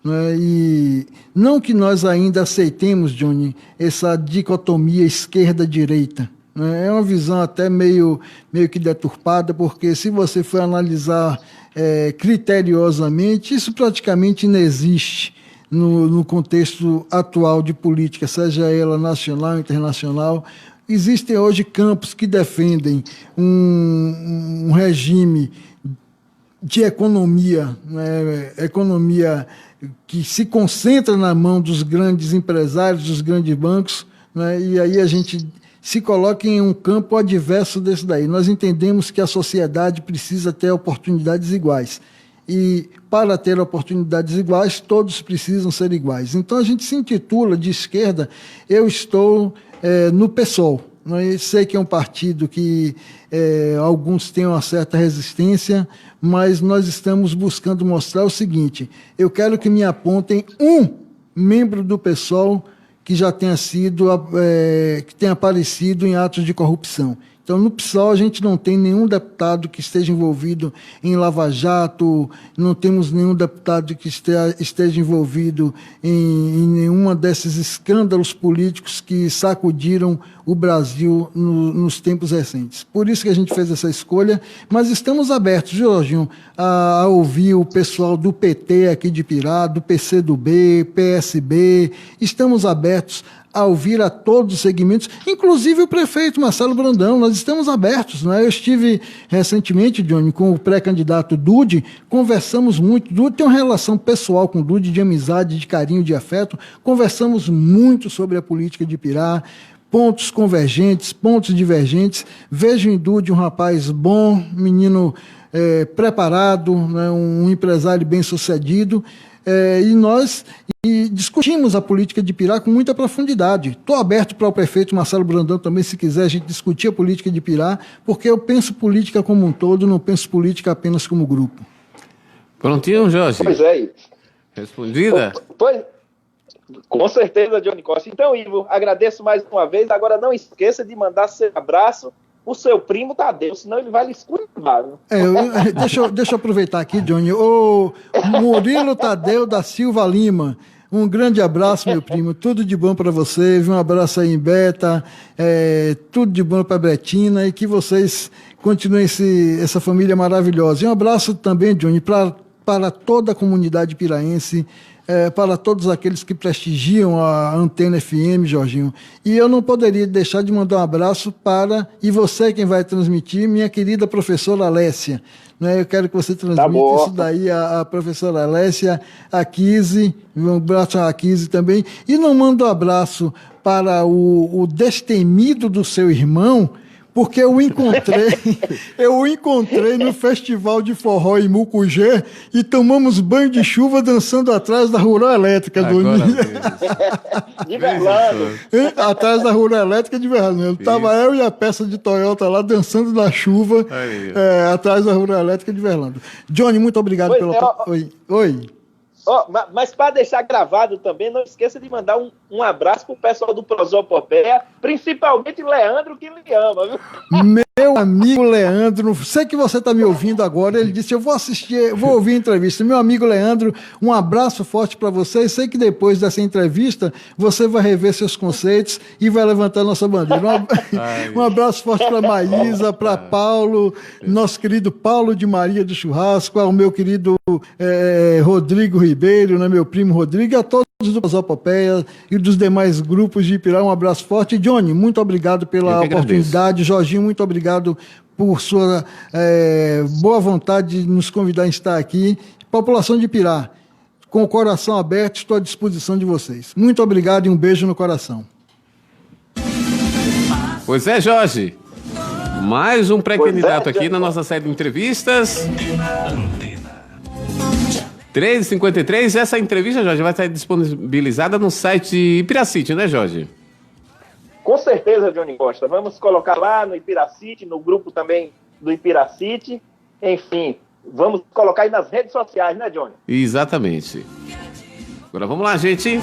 né? E não que nós ainda aceitemos, Johnny, essa dicotomia esquerda-direita. Né? É uma visão até meio que deturpada, porque se você for analisar criteriosamente, isso praticamente não existe no contexto atual de política, seja ela nacional ou internacional. Existem hoje campos que defendem um regime de economia, né? Economia que se concentra na mão dos grandes empresários, dos grandes bancos, né? E aí a gente se coloca em um campo adverso desse daí. Nós entendemos que a sociedade precisa ter oportunidades iguais. E para ter oportunidades iguais, todos precisam ser iguais. Então a gente se intitula de esquerda. Eu estou no PSOL. Eu sei que é um partido que alguns têm uma certa resistência, mas nós estamos buscando mostrar o seguinte: eu quero que me apontem um membro do PSOL que já tenha sido, que tenha aparecido em atos de corrupção. Então, no PSOL, a gente não tem nenhum deputado que esteja envolvido em Lava Jato, não temos nenhum deputado que esteja envolvido em nenhuma desses escândalos políticos que sacudiram o Brasil nos tempos recentes. Por isso que a gente fez essa escolha, mas estamos abertos, Jorginho, a ouvir o pessoal do PT aqui de Ipirá, do PCdoB, PSB, estamos abertos a ouvir a todos os segmentos, inclusive o prefeito Marcelo Brandão. Nós estamos abertos, né? Eu estive recentemente, Johnny, com o pré-candidato Dude, conversamos muito. Dude tem uma relação pessoal com o Dude, de amizade, de carinho, de afeto. Conversamos muito sobre a política de Ipirá, pontos convergentes, pontos divergentes. Vejo em Dude um rapaz bom, menino preparado, né? Um empresário bem-sucedido. E discutimos a política de Ipirá com muita profundidade. Estou aberto para o prefeito Marcelo Brandão também, se quiser a gente discutir a política de Ipirá, porque eu penso política como um todo, não penso política apenas como grupo. Prontinho, Jorge? Pois é. Respondida? Pois, com certeza, Johnny Costa. Então, Ivo, agradeço mais uma vez. Agora não esqueça de mandar seu abraço o seu primo Tadeu, senão ele vai lhe esculhambar. Deixa eu aproveitar aqui, Johnny. O Murilo Tadeu da Silva Lima. Um grande abraço, meu primo. Tudo de bom para você. Um abraço aí em Beta. Tudo de bom para Betina. E que vocês continuem essa família maravilhosa. E um abraço também, Johnny, para toda a comunidade piraense, para todos aqueles que prestigiam a Antena FM, Jorginho. E eu não poderia deixar de mandar um abraço para, e você quem vai transmitir, minha querida professora Alessia. Né? Eu quero que você transmita isso daí a professora Alessia, a Kise, um abraço a Kise também. E não mando um abraço para o destemido do seu irmão, porque eu o encontrei no Festival de Forró em Mucugê e tomamos banho de chuva dançando atrás da Rural Elétrica do de Verlando. Atrás da Rural Elétrica de Verlando. Estava eu e a peça de Toyota lá dançando na chuva atrás da Rural Elétrica de Verlando. Johnny, muito obrigado pela... Oi. Mas para deixar gravado também, não esqueça de mandar um abraço pro pessoal do Prosopopeia, principalmente Leandro, que lhe ama, viu? Meu amigo Leandro, sei que você está me ouvindo agora, ele disse, eu vou ouvir a entrevista. Meu amigo Leandro, um abraço forte para você, sei que depois dessa entrevista, você vai rever seus conceitos e vai levantar nossa bandeira. Um abraço forte para Maísa, para Paulo, nosso querido Paulo de Maria do Churrasco, ao meu querido Rodrigo Ribeiro, né, meu primo Rodrigo, e a todos do Prosopopeia e dos demais grupos de Ipirá, um abraço forte. Johnny, muito obrigado pela oportunidade. Jorginho, muito obrigado por sua boa vontade de nos convidar a estar aqui. População de Ipirá, com o coração aberto, estou à disposição de vocês. Muito obrigado e um beijo no coração. Pois é, Jorge. Mais um pré-candidato aqui na nossa série de entrevistas. 3h53, essa entrevista, Jorge, vai estar disponibilizada no site Ipiracity, né, Jorge? Com certeza, Johnny Costa. Vamos colocar lá no Ipiracity, no grupo também do Ipiracity. Enfim, vamos colocar aí nas redes sociais, né, Johnny? Exatamente. Agora vamos lá, gente.